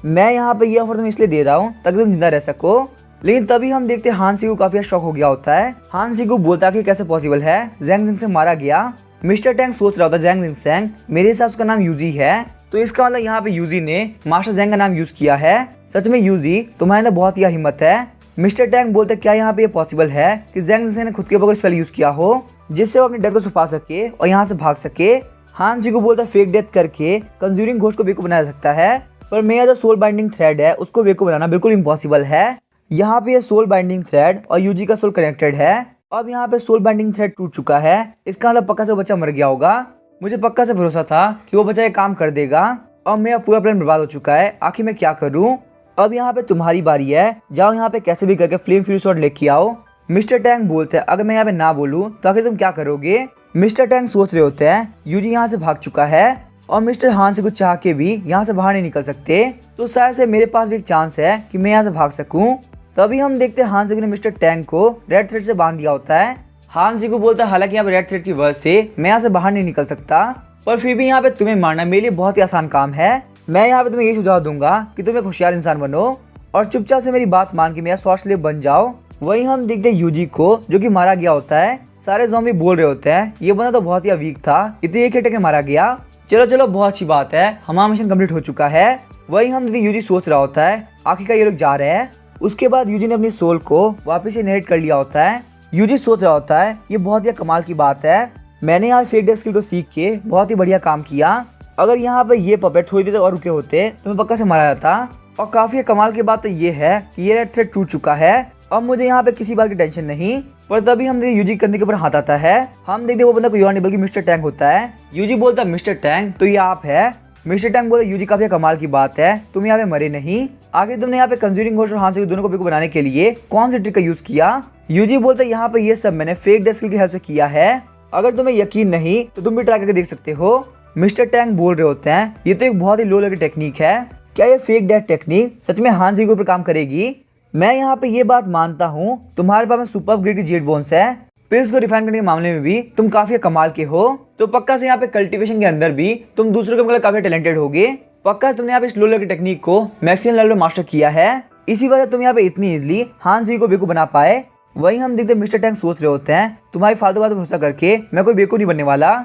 मैं यहाँ पे ये ऑफर तुम्हें इसलिए दे रहा हूँ ताकि तुम जिंदा रह सको। लेकिन तभी हम देखते हैं हान सीकू काफी शॉक हो गया होता है। हान सीकू बोलता है कि कैसे पॉसिबल है, जैंग जिंग से मारा गया। मिस्टर टैंक सोच रहा होता है जैंग जिंग सेंग, मेरे हिसाब से उसका नाम यूजी है, तो इसका मतलब यहाँ पे यूजी ने मास्टर जैंग का नाम यूज किया है। सच में यूजी तुम्हारे अंदर बहुत ही हिम्मत है। मिस्टर टैंक बोलते क्या यहाँ पे ये पॉसिबल है कि जैंग जिंग ने खुद के ऊपर कोई स्पेल यूज किया हो जिससे वो अपनी डेथ को छुपा सके और यहाँ से भाग सके। हान सीकू बोलता फेक डेथ करके कंज्यूरिंग घोस्ट को बेवकूफ बनाया जा सकता है, पर मेरा जो सोल बाइंडिंग थ्रेड है उसको बेवकूफ बनाना बिल्कुल इम्पॉसिबल है। यहाँ पे ये सोल बाइंडिंग थ्रेड और यूजी का सोल कनेक्टेड है। अब यहाँ पे सोल बाइंडिंग थ्रेड टूट चुका है, इसका मतलब पक्का से वो बच्चा मर गया होगा। मुझे पक्का से भरोसा था कि वो बच्चा ये काम कर देगा और मेरा पूरा प्लान बर्बाद हो चुका है। आखिर मैं क्या करूँ। अब यहाँ पे तुम्हारी बारी है, जाओ यहाँ पे कैसे भी करके फ्लेम फ्यूरी स्वॉर्ड लेके आओ। मिस्टर टैंक बोलते हैं अगर मैं यहाँ पे ना बोलूँ तो आखिर तुम क्या करोगे। मिस्टर टैंक सोच रहे होते हैं यूजी यहाँ से भाग चुका है और मिस्टर हान से कुछ चाह के भी यहाँ से बाहर नहीं निकल सकते, तो शायद से मेरे पास भी एक चांस है कि मैं यहाँ से भाग सकूं। तभी हम देखते हैं हान सीकू ने मिस्टर टैंक को रेड थ्रेड से बांध दिया होता है। हान सीकू बोलता है हालांकि यहाँ पे रेड थ्रेड की वजह से मैं यहाँ से बाहर नहीं निकल सकता, पर फिर भी यहाँ पे तुम्हें मारना मेरे लिए बहुत ही आसान काम है। मैं यहाँ पे तुम्हें ये सुझाव दूंगा कि तुम एक होशियार इंसान बनो और चुपचाप से मेरी बात मान के मेरा शॉर्ट स्लीव बन जाओ। वही हम देखते हैं यूजी को जो कि मारा गया होता है। सारे ज़ॉम्बी बोल रहे होते हैं ये बंदा तो बहुत ही वीक था, इतने एक हिट के मारा गया। चलो चलो बहुत अच्छी बात है, हमारा मिशन कंप्लीट हो चुका है। वही हम यूजी सोच रहा होता है आखिरकार ये लोग जा रहे हैं। उसके बाद यूजी ने अपनी सोल को वापस से इनहेरिट कर लिया होता है। यूजी सोच रहा होता है ये बहुत ही कमाल की बात है, मैंने यहाँ फेक डेथ स्किल को सीख के बहुत ही बढ़िया काम किया। अगर यहाँ पे ये पपेट थोड़ी देर और रुके होते तो मैं पक्का से मारा जाता। और काफी कमाल की बात तो ये है कि ये रेड थ्रेड टूट चुका है, अब मुझे यहाँ पे किसी बात की टेंशन नहीं। पर तभी हम देखते यूजी कंधे के ऊपर हाथ आता है। हम देखते वो बंदा कोई और नहीं बल्कि मिस्टर टैंक होता है। यूजी बोलता है मिस्टर टैंक तो ये आप है। मिस्टर टैंक बोलता यूजी काफी कमाल की बात है, तुम यहाँ पे मरे नहीं। आगे तुमने यहाँ पे कंज्यूरिंग घोस्ट और हान सीकू दोनों को बेवकूफ बनाने के लिए कौन सी ट्रिक का यूज किया। यूजी बोलता है यहाँ पे ये सब मैंने फेक डेथ स्किल की हेल्प से किया है, अगर तुम्हें यकीन नहीं तो तुम भी ट्राई करके देख सकते हो। मिस्टर टैंक बोल रहे होते हैं ये तो एक बहुत ही लो लेवल की टेक्निक है, क्या ये फेक डेथ टेक्निक सच में हान सीकू पर काम करेगी। मैं यहाँ पे ये बात मानता हूँ तुम्हारे पास में सुपर ग्रेड की जेड बोन्स है, पिल्स को रिफाइन करने के मामले में भी तुम काफी कमाल के हो, तो पक्का से यहाँ पे कल्टीवेशन के अंदर भी तुम दूसरों के मुकाबले काफी टैलेंटेड होगे। पक्का तुमने यहाँ पे इस लो लेवल की टेक्निक को मैक्सिमम लेवल में मास्टर किया है, इसी वजह तुम यहाँ पे इतनी इजीली हान सीकू को बेवकूफ बना पाए। वही हम देखते मिस्टर टैंक सोच रहे होते हैं तुम्हारी फालतू बात पर भरोसा करके मैं कोई बेवकूफ नहीं बनने वाला।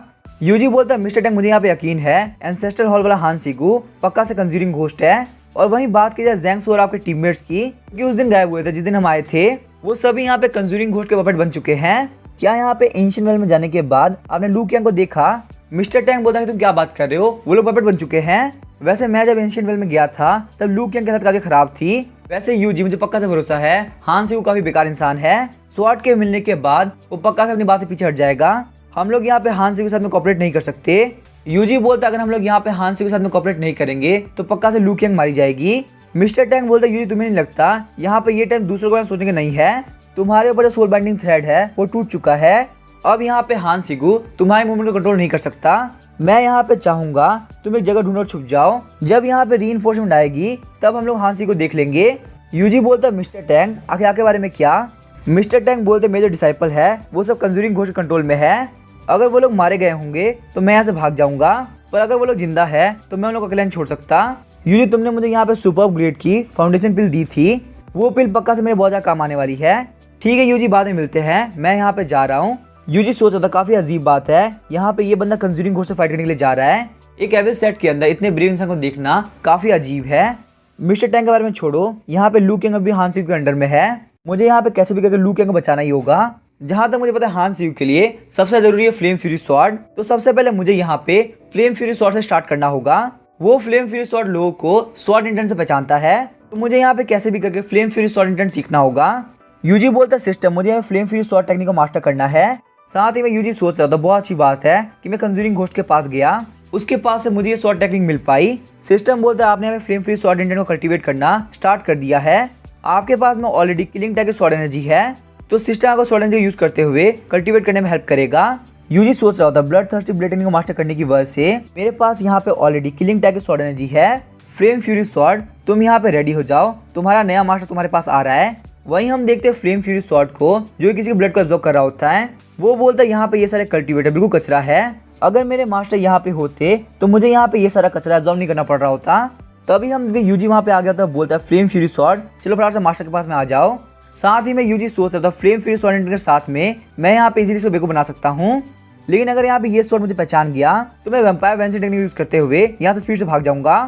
यूजी बोलता है मिस्टर टैंक मुझे यहाँ पे यकीन है एंसेस्टर हॉल वाला हान सीकू पक्का से कंज्यूरिंग घोस्ट है। और वहीं बात की जाए जैंग और आपके टीममेट्स की, कि उस दिन गायब हुए थे जिस दिन हम आए थे, वो सभी यहाँ पे कंज्यूरिंग घोस्ट के पपेट बन चुके हैं। क्या यहाँ पे एंशिएंट वर्ल्ड में जाने के बाद आपने लू कियांग को देखा। मिस्टर टैंक बोलता है तुम क्या बात कर रहे हो, वो लोग पपेट बन चुके हैं। वैसे मैं जब एंशिएंट वर्ल्ड में गया था तब लू कियांग की हालत काफी खराब थी। वैसे यूजी मुझे पक्का से भरोसा है हान सीकू काफी बेकार इंसान है, स्वॉर्ड के मिलने के बाद वो पक्का से अपनी बात से पीछे हट जाएगा। हम लोग यहाँ पे हान सीकू के साथ में कोऑपरेट नहीं कर सकते। यूजी बोलता अगर हम लोग यहाँ पे हान सीकू के साथ में कोऑपरेट नहीं करेंगे तो पक्का से लू कियांग मारी जाएगी। मिस्टर टैंक बोलता है यूजी तुम्हें नहीं लगता यहाँ पे ये टाइम दूसरों के बारे में सोचने का नहीं है, तुम्हारे ऊपर जो सोल बाइंडिंग थ्रेड है वो टूट चुका है। अब यहाँ पे हान सीकू तुम्हारे मूवमेंट को कंट्रोल नहीं कर सकता। मैं यहाँ पे चाहूंगा तुम एक जगह ढूंढो छुप जाओ, जब यहाँ पे रीइंफोर्समेंट आएगी तब हम लोग हान सीकू को देख लेंगे। यूजी बोलता है मिस्टर टैंक आखिर आपके बारे में क्या। मिस्टर टैंक बोलते मेरे जो डिसाइपल है वो सब कंज्यूरिंग घोस्ट कंट्रोल में है, अगर वो लोग मारे गए होंगे तो मैं यहाँ से भाग जाऊंगा, पर अगर वो लोग जिंदा है तो मैं उन लोगों को अकेले नहीं छोड़ सकता। यूजी तुमने मुझे यहाँ पे सुपर ग्रेड की फाउंडेशन पिल दी थी, वो पिल पक्का से मेरे बहुत ज्यादा काम आने वाली है। ठीक है यूजी बाद में मिलते हैं, मैं यहाँ पे जा रहा हूँ। यूजी सोच रहा था काफी अजीब बात है, यहाँ पे ये बंदा कंज्यूरिंग घोस्ट से फाइट करने के लिए जा रहा है। एक एवरेज सेट के अंदर इतने ब्रेव इंसान को देखना काफी अजीब है। मिस्टर टैंक के बारे में छोड़ो, यहाँ पे लू कियांग अभी हान सीकू के अंडर में है, मुझे यहाँ पे कैसे भी करके लू कियांग को बचाना ही होगा। जहां तक मुझे पता है हान सीकू के लिए सबसे जरूरी है फ्लेम फ्यूरी स्वॉर्ड, तो सबसे पहले मुझे यहाँ पे फ्लेम फ्यूरी स्वॉर्ड से स्टार्ट करना होगा। वो फ्लेम फ्यूरी स्वॉर्ड लोगों को स्वॉर्ड इंटेंट से पहचानता है, तो मुझे यहाँ पे कैसे भी करके फ्लेम फ्यूरी स्वॉर्ड इंटेंट सीखना होगा। यूजी बोलता है सिस्टम मुझे यहाँ फ्लेम फ्यूरी स्वॉर्ड टेक्निक को मास्टर करना है। साथ ही में यूजी सोच रहा था बहुत अच्छी बात है कि मैं कंज्यूरिंग घोस्ट के पास गया, उसके पास से मुझे ये स्वॉर्ड टेक्निक मिल पाई। सिस्टम बोलता है आपने हमें फ्लेम फ्री स्वॉर्ड इंटेंट को कल्टीवेट करना स्टार्ट कर दिया है। आपके पास में ऑलरेडी किलिंग टैग की स्वॉर्ड एनर्जी है, तो सिस्टम आपको स्वॉर्ड एनर्जी यूज करते हुए कल्टीवेट करने में हेल्प करेगा। यूजी सोच रहा होता ब्लड थर्स्टी ब्लेड टेक्निक को मास्टर करने की वजह से मेरे पास यहाँ पे ऑलरेडी किलिंग टैग की स्वॉर्ड एनर्जी है। फ्लेम फ्यूरी स्वॉर्ड, तुम यहाँ पे रेडी हो जाओ, तुम्हारा नया मास्टर तुम्हारे पास आ रहा है। वहीं हम देखते हैं फ्लेम फ्यूरी स्वॉर्ड को, जो किसी के ब्लड को एब्जॉर्ब कर रहा होता है। वो बोलता है यहाँ पे ये सारे कल्टीवेटर बिल्कुल कचरा है, अगर मेरे मास्टर यहाँ पे होते तो मुझे यहाँ पे ये सारा कचरा एब्जॉर्ब नहीं करना पड़ रहा होता। तभी हम यूजी वहाँ पे आ गया था, बोलता है फ्लेम फ्यूरी स्वॉर्ड चलो फटाफट से मास्टर के पास में आ जाओ। साथ ही में यूजी सोच रहा था फ्लेम फ्यूरी स्वॉर्ड के साथ में मैं यहाँ पे इजीली इसको बेवकूफ बना सकता हूँ, लेकिन अगर यहाँ पे ये स्वॉर्ड मुझे पहचान गया तो मैं वैम्पायर वेंसी टेक्निक यूज करते हुए यहाँ से स्पीड से भाग जाऊंगा।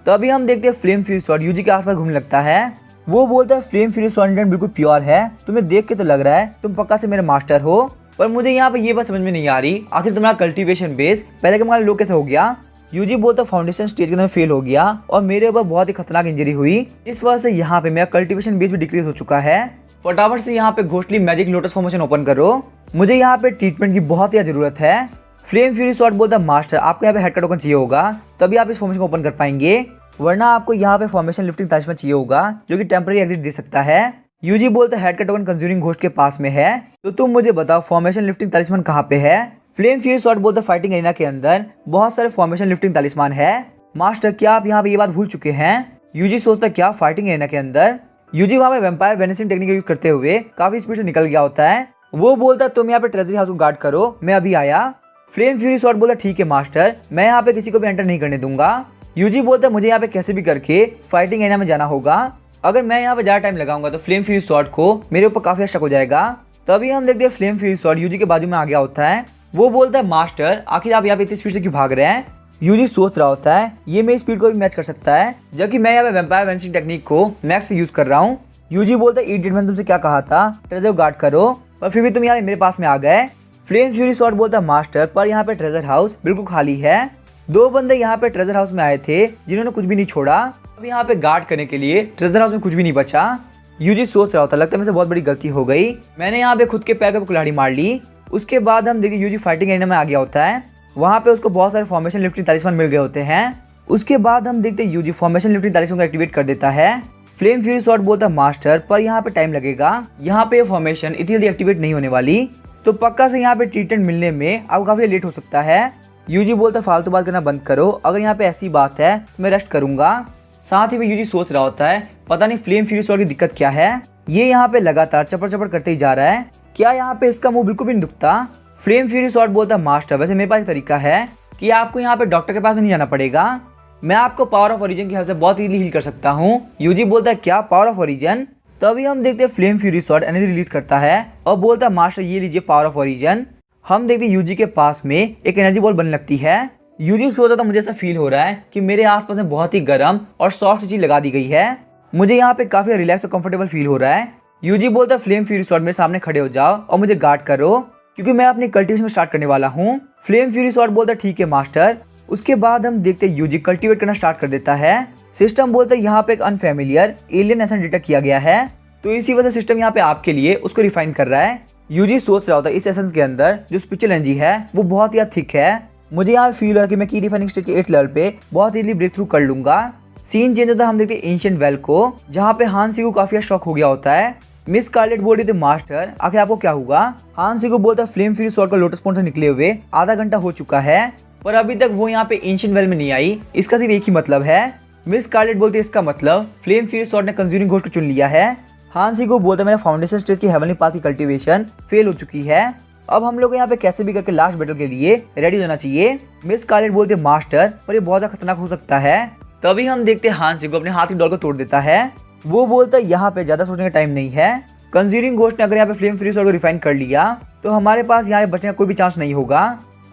तभी हम देखते हैं फ्लेम फ्यूरी स्वॉर्ड यूजी के आसपास घूमने लगता है। वो बोलता है फ्लेम फ्यूरी स्वॉर्ड बिल्कुल प्योर है, तुम्हें देख के तो लग रहा है तुम पक्का से मेरे मास्टर हो, पर मुझे यहाँ पे ये बात समझ में नहीं आ रही आखिर तुम्हारा कल्टीवेशन बेस पहले के हमारा लो कैसे हो गया। यूजी बोलता फाउंडेशन स्टेज के अंदर फेल हो गया और मेरे ऊपर बहुत ही खतरनाक इंजरी हुई, इस वजह से यहाँ पे मेरा कल्टीवेशन बेस भी डिक्रीज हो चुका है। फटाफट से यहाँ पे ghostly magic lotus formation open करो, मुझे यहाँ पे ट्रीटमेंट की बहुत ही जरूरत है। फ्लेम फ्यूरी स्वॉर्ड बोलता मास्टर आपको यहाँ पे हेड का टोकन चाहिए होगा, तभी आप इस फॉर्मेशन को ओपन कर पाएंगे, वरना आपको यहाँ पे फॉर्मेशन लिफ्टिंग तलिस्मान चाहिए होगा जो कि टेम्पररी एग्जिट दे सकता है। यूजी बोलता हेड का टोकन कंज्यूरिंग घोस्ट के पास में है, तो तुम मुझे बताओ फॉर्मेशन लिफ्टिंग तलिस्मान कहाँ पे है। फ्लेम फ्यूरी स्वॉर्ड बोलता फाइटिंग एरिना के अंदर बहुत सारे फॉर्मेशन लिफ्टिंग तलिस्मान है। मास्टर क्या आप यहाँ पे ये बात भूल चुके हैं। यूजी सोचता क्या फाइटिंग एरिना के अंदर। यूजी वहाँ पे वैम्पायर वेनिसिंग टेक्निक यूज करते हुए काफी स्पीड से निकल गया होता है। वो बोलता तुम यहाँ पे ट्रेजरी हाउस को गार्ड करो, मैं अभी आया। फ्लेम फ्यूरी स्वॉर्ड बोलता ठीक है मास्टर, मैं यहाँ पे किसी को भी एंटर नहीं करने दूंगा। यूजी बोलता मुझे यहाँ पे कैसे भी करके फाइटिंग एरिना में जाना होगा, अगर मैं यहाँ पे ज्यादा टाइम लगाऊंगा तो फ्लेम फ्यूरी स्वॉर्ड को मेरे ऊपर काफी शक हो जाएगा। तभी हम देखते हैं फ्लेम फ्यूरी स्वॉर्ड यूजी के बाजू में आ गया होता है। वो बोलता है मास्टर आखिर आप यहाँ पे इतनी स्पीड से क्यों भाग रहे हैं। यूजी सोच रहा होता है ये मेरी स्पीड को भी मैच कर सकता है, जबकि मैं यहाँ पे वैम्पायर वेनिसिंग टेक्निक को मैक्स पे यूज कर रहा हूँ। यूजी बोलता है इडियट मैंने तुमसे क्या कहा था ट्रेजर गार्ड करो, पर फिर भी तुम यहाँ मेरे पास में आ गए। फ्लेम फ्यूरी स्वॉर्ड बोलता है मास्टर पर यहाँ पे ट्रेजर हाउस बिल्कुल खाली है, दो बंदे यहाँ पे ट्रेजर हाउस में आए थे जिन्होंने कुछ भी नहीं छोड़ा, अब यहाँ पे गार्ड करने के लिए ट्रेजर हाउस में कुछ भी नहीं बचा। यूजी सोच रहा होता लगता है मुझसे बहुत बड़ी गलती हो गई, मैंने यहाँ पे खुद के पैर पे कुल्हाड़ी मार ली। उसके बाद हम देखिए यूजी फाइटिंग एरिना में आ गया होता है, वहाँ पे उसको बहुत सारे फॉर्मेशन लिफ्टिंग तलिस्मान मिल गए होते हैं। उसके बाद हम देखते हैं यूजी फॉर्मेशन लिफ्टिंग तलिस्मान को एक्टिवेट कर देता है। फ्लेम फ्यूरी स्वॉर्ड बोलता है मास्टर पर यहाँ पे टाइम लगेगा, यहाँ पे फॉर्मेशन इतनी जल्दी एक्टिवेट नहीं होने वाली, तो पक्का से यहाँ पे ट्रीटमेंट मिलने में आपको काफी लेट हो सकता है। यूजी बोलता फालतू बात करना बंद करो, अगर यहाँ पे ऐसी बात है तो मैं रेस्ट करूंगा। साथ ही में यूजी सोच रहा होता है पता नहीं फ्लेम फ्यूरी स्वॉर्ड की दिक्कत क्या है, ये यहाँ पे लगातार चपड़ चपड़ करते ही जा रहा है, क्या यहाँ पे इसका मुंह बिल्कुल भी नहीं दुखता। फ्लेम फ्यूरी स्वॉर्ड बोलता मास्टर वैसे मेरे पास एक तरीका है कि आपको यहाँ पे डॉक्टर के पास में नहीं जाना पड़ेगा, मैं आपको पावर ऑफ ओरिजिन की हेल्प से बहुत इजीली हील कर सकता हूँ। यूजी बोलता है क्या पावर ऑफ ओरिजिन। तभी हम देखते हैं flame fury sword energy release करता है और बोलता है मास्टर ये लीजिए पावर ऑफ ओरिजिन। हम देखते हैं यूजी के पास में एक एनर्जी बॉल बनने लगती है। यूजी सोच रहा था मुझे ऐसा फील हो रहा है कि मेरे आसपास में बहुत ही गर्म और सॉफ्ट चीज लगा दी गई है, मुझे यहाँ पे काफी रिलैक्स और कंफर्टेबल फील हो रहा है। यूजी बोलता है फ्लेम फ्यूरी स्वॉर्ड मेरे सामने खड़े हो जाओ और मुझे गार्ड करो क्योंकि मैं अपनी कल्टीवेशन स्टार्ट करने वाला हूँ। फ्लेम फ्यूरी स्वॉर्ड बोलता है ठीक है मास्टर। उसके बाद हम देखते हैं यूजी कल्टीवेट करना स्टार्ट कर देता है। सिस्टम बोलता है यहाँ पे एक अनफेमिलियर एलियन एसेंस डिटेक्ट किया गया है, तो इसी वजह से सिस्टम यहाँ पे आपके लिए उसको रिफाइन कर रहा है। यूजी सोच रहा होता है इस एसेंस के अंदर जो स्पिरिचुअल एनर्जी है वो बहुत ही थिक है, मुझे यहाँ फील हो रहा है कि मैं की रिफाइनिंग स्टेज के 8 लेवल पे बहुत इजीली ब्रेक थ्रू कर लूंगा। सीन चेंज होता है, हम देखते हैं एंशिएंट वेल को, जहाँ पे हांसी को काफी शॉक हो गया होता है। मिस स्कारलेट बोल रही थी मास्टर आखिर आपको क्या हुआ। हांसी को बोलता है फ्लेम फ्यूरी स्वॉर्ड का लोटस पॉइंट से निकले हुए आधा घंटा हो चुका है, पर अभी तक वो यहाँ पे एंशिएंट वेल में नहीं आई, इसका सिर्फ एक ही मतलब है। मिस स्कारलेट बोलती है इसका मतलब फ्लेम फ्यूरी स्वॉर्ड ने कंज्यूरिंग घोस्ट को चुन लिया है। हांसी को बोलता है मेरा फाउंडेशन स्टेज की हेवनली पाथ की कल्टीवेशन फेल हो चुकी है, अब हम लोग यहाँ पे कैसे भी करके लास्ट बैटल के लिए रेडी होना चाहिए। मिस स्कारलेट बोलती है मास्टर पर ये बहुत ज्यादा खतरनाक हो सकता है। तभी हम देखते हैं हांसी को अपने हाथ की डॉल को तोड़ देता है। वो बोलता है यहाँ पे ज्यादा सोचने का टाइम नहीं है, कंज्यूरिंग घोस्ट ने अगर यहाँ पे फ्लेम फ्यूरी स्वॉर्ड को रिफाइन कर लिया तो हमारे पास यहाँ पे बचने का कोई भी चांस नहीं होगा।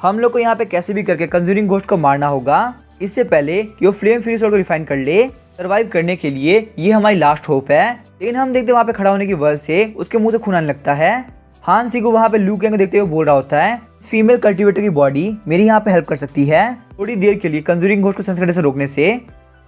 हम लोग को यहाँ पे कैसे भी करके कंज्यूरिंग घोस्ट को मारना होगा, इससे पहले कि वो फ्लेम फ्यूरी स्वॉर्ड को रिफाइन कर ले। सर्वाइव करने के लिए ये हमारी लास्ट होप है, लेकिन हम देखते हैं वहाँ पे खड़ा होने की वजह से उसके मुंह से खून आने लगता है। हांसी को वहाँ पे लू कैंग को देखते हुए बोल रहा होता है फीमेल कल्टीवेटर की बॉडी मेरी यहाँ पे हेल्प कर सकती है थोड़ी देर के लिए कंज्यूरिंग घोस्ट को सेंस करने से रोकने से।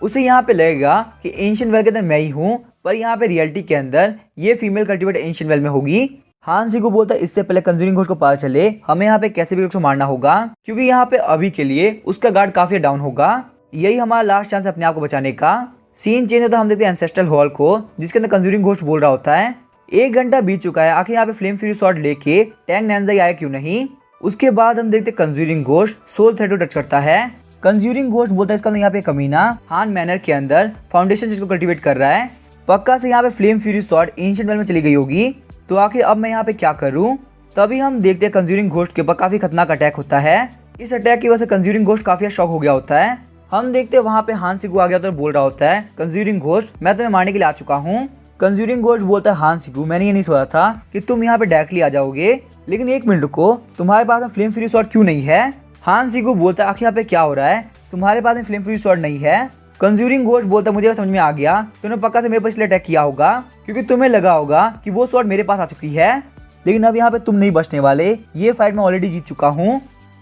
उसे यहाँ पे लगेगा कि एंशिएंट वेल के अंदर मैं ही हूँ, पर यहाँ पे रियलिटी के अंदर ये फीमेल कल्टीवेटर एंशिएंट वेल में होगी। हानसिगु बोलता है इससे पहले कंज्यूरिंग घोस्ट को पता चले हमें यहाँ पे कैसे भी उसको मारना होगा, क्योंकि यहाँ पे अभी के लिए उसका गार्ड काफी डाउन होगा। यही हमारा लास्ट चांस है अपने आप को बचाने का। सीन चेंज होता है, हम देखते हैं एंसेस्ट्रल हॉल को जिसके अंदर कंज्यूरिंग घोस्ट बोल रहा होता है 1 घंटा बीत चुका है, आखिर यहाँ पे फ्लेम फ्यूरी स्वॉर्ड लेके टैंग नैंजाई आया क्यों नहीं। उसके बाद हम देखते कंज्यूरिंग घोस्ट सोल थ्रेड को टच करता है। कंज्यूरिंग घोस्ट बोलता है इसका यहाँ पे कमीना हान मैनर के अंदर फाउंडेशन जिसको कल्टीवेट कर रहा है, पक्का से यहाँ पे flame fury sword ancient well में चली गई होगी, तो आखिर अब मैं यहाँ पे क्या करूँ। तभी हम देखते हैं कंज्यूरिंग घोस्ट के ऊपर काफी खतरनाक अटैक होता है। इस अटैक की वजह से कंज्यूरिंग घोस्ट काफी शॉक हो गया होता है। हम देखते हैं वहाँ पे हानसिगु आ गया तो बोल रहा होता है कंज्यूरिंग घोस्ट मैं तुम्हें मारने के लिए आ चुका हूँ। कंज्यूरिंग घोस्ट बोलता है हानसिगु मैंने ये नहीं सोचा था कि तुम यहाँ पे डायरेक्टली आ जाओगे, लेकिन 1 मिनट को तुम्हारे पास में फ्लेम फ्यूरी स्वॉर्ड क्यों नहीं है। हानसिगु बोलता है आखिर यहाँ पे क्या हो रहा है, तुम्हारे पास में फ्लेम फ्यूरी स्वॉर्ड नहीं है। कंज्यूरिंग घोस्ट बोलता है मुझे समझ में आ गया, तुमने पक्का से मेरे पर इसलिए अटैक किया होगा क्योंकि तुम्हें लगा होगा कि वो स्वॉर्ड मेरे पास आ चुकी है, लेकिन अब यहाँ पे तुम नहीं बचने वाले, ये फाइट मैं ऑलरेडी जीत चुका हूँ।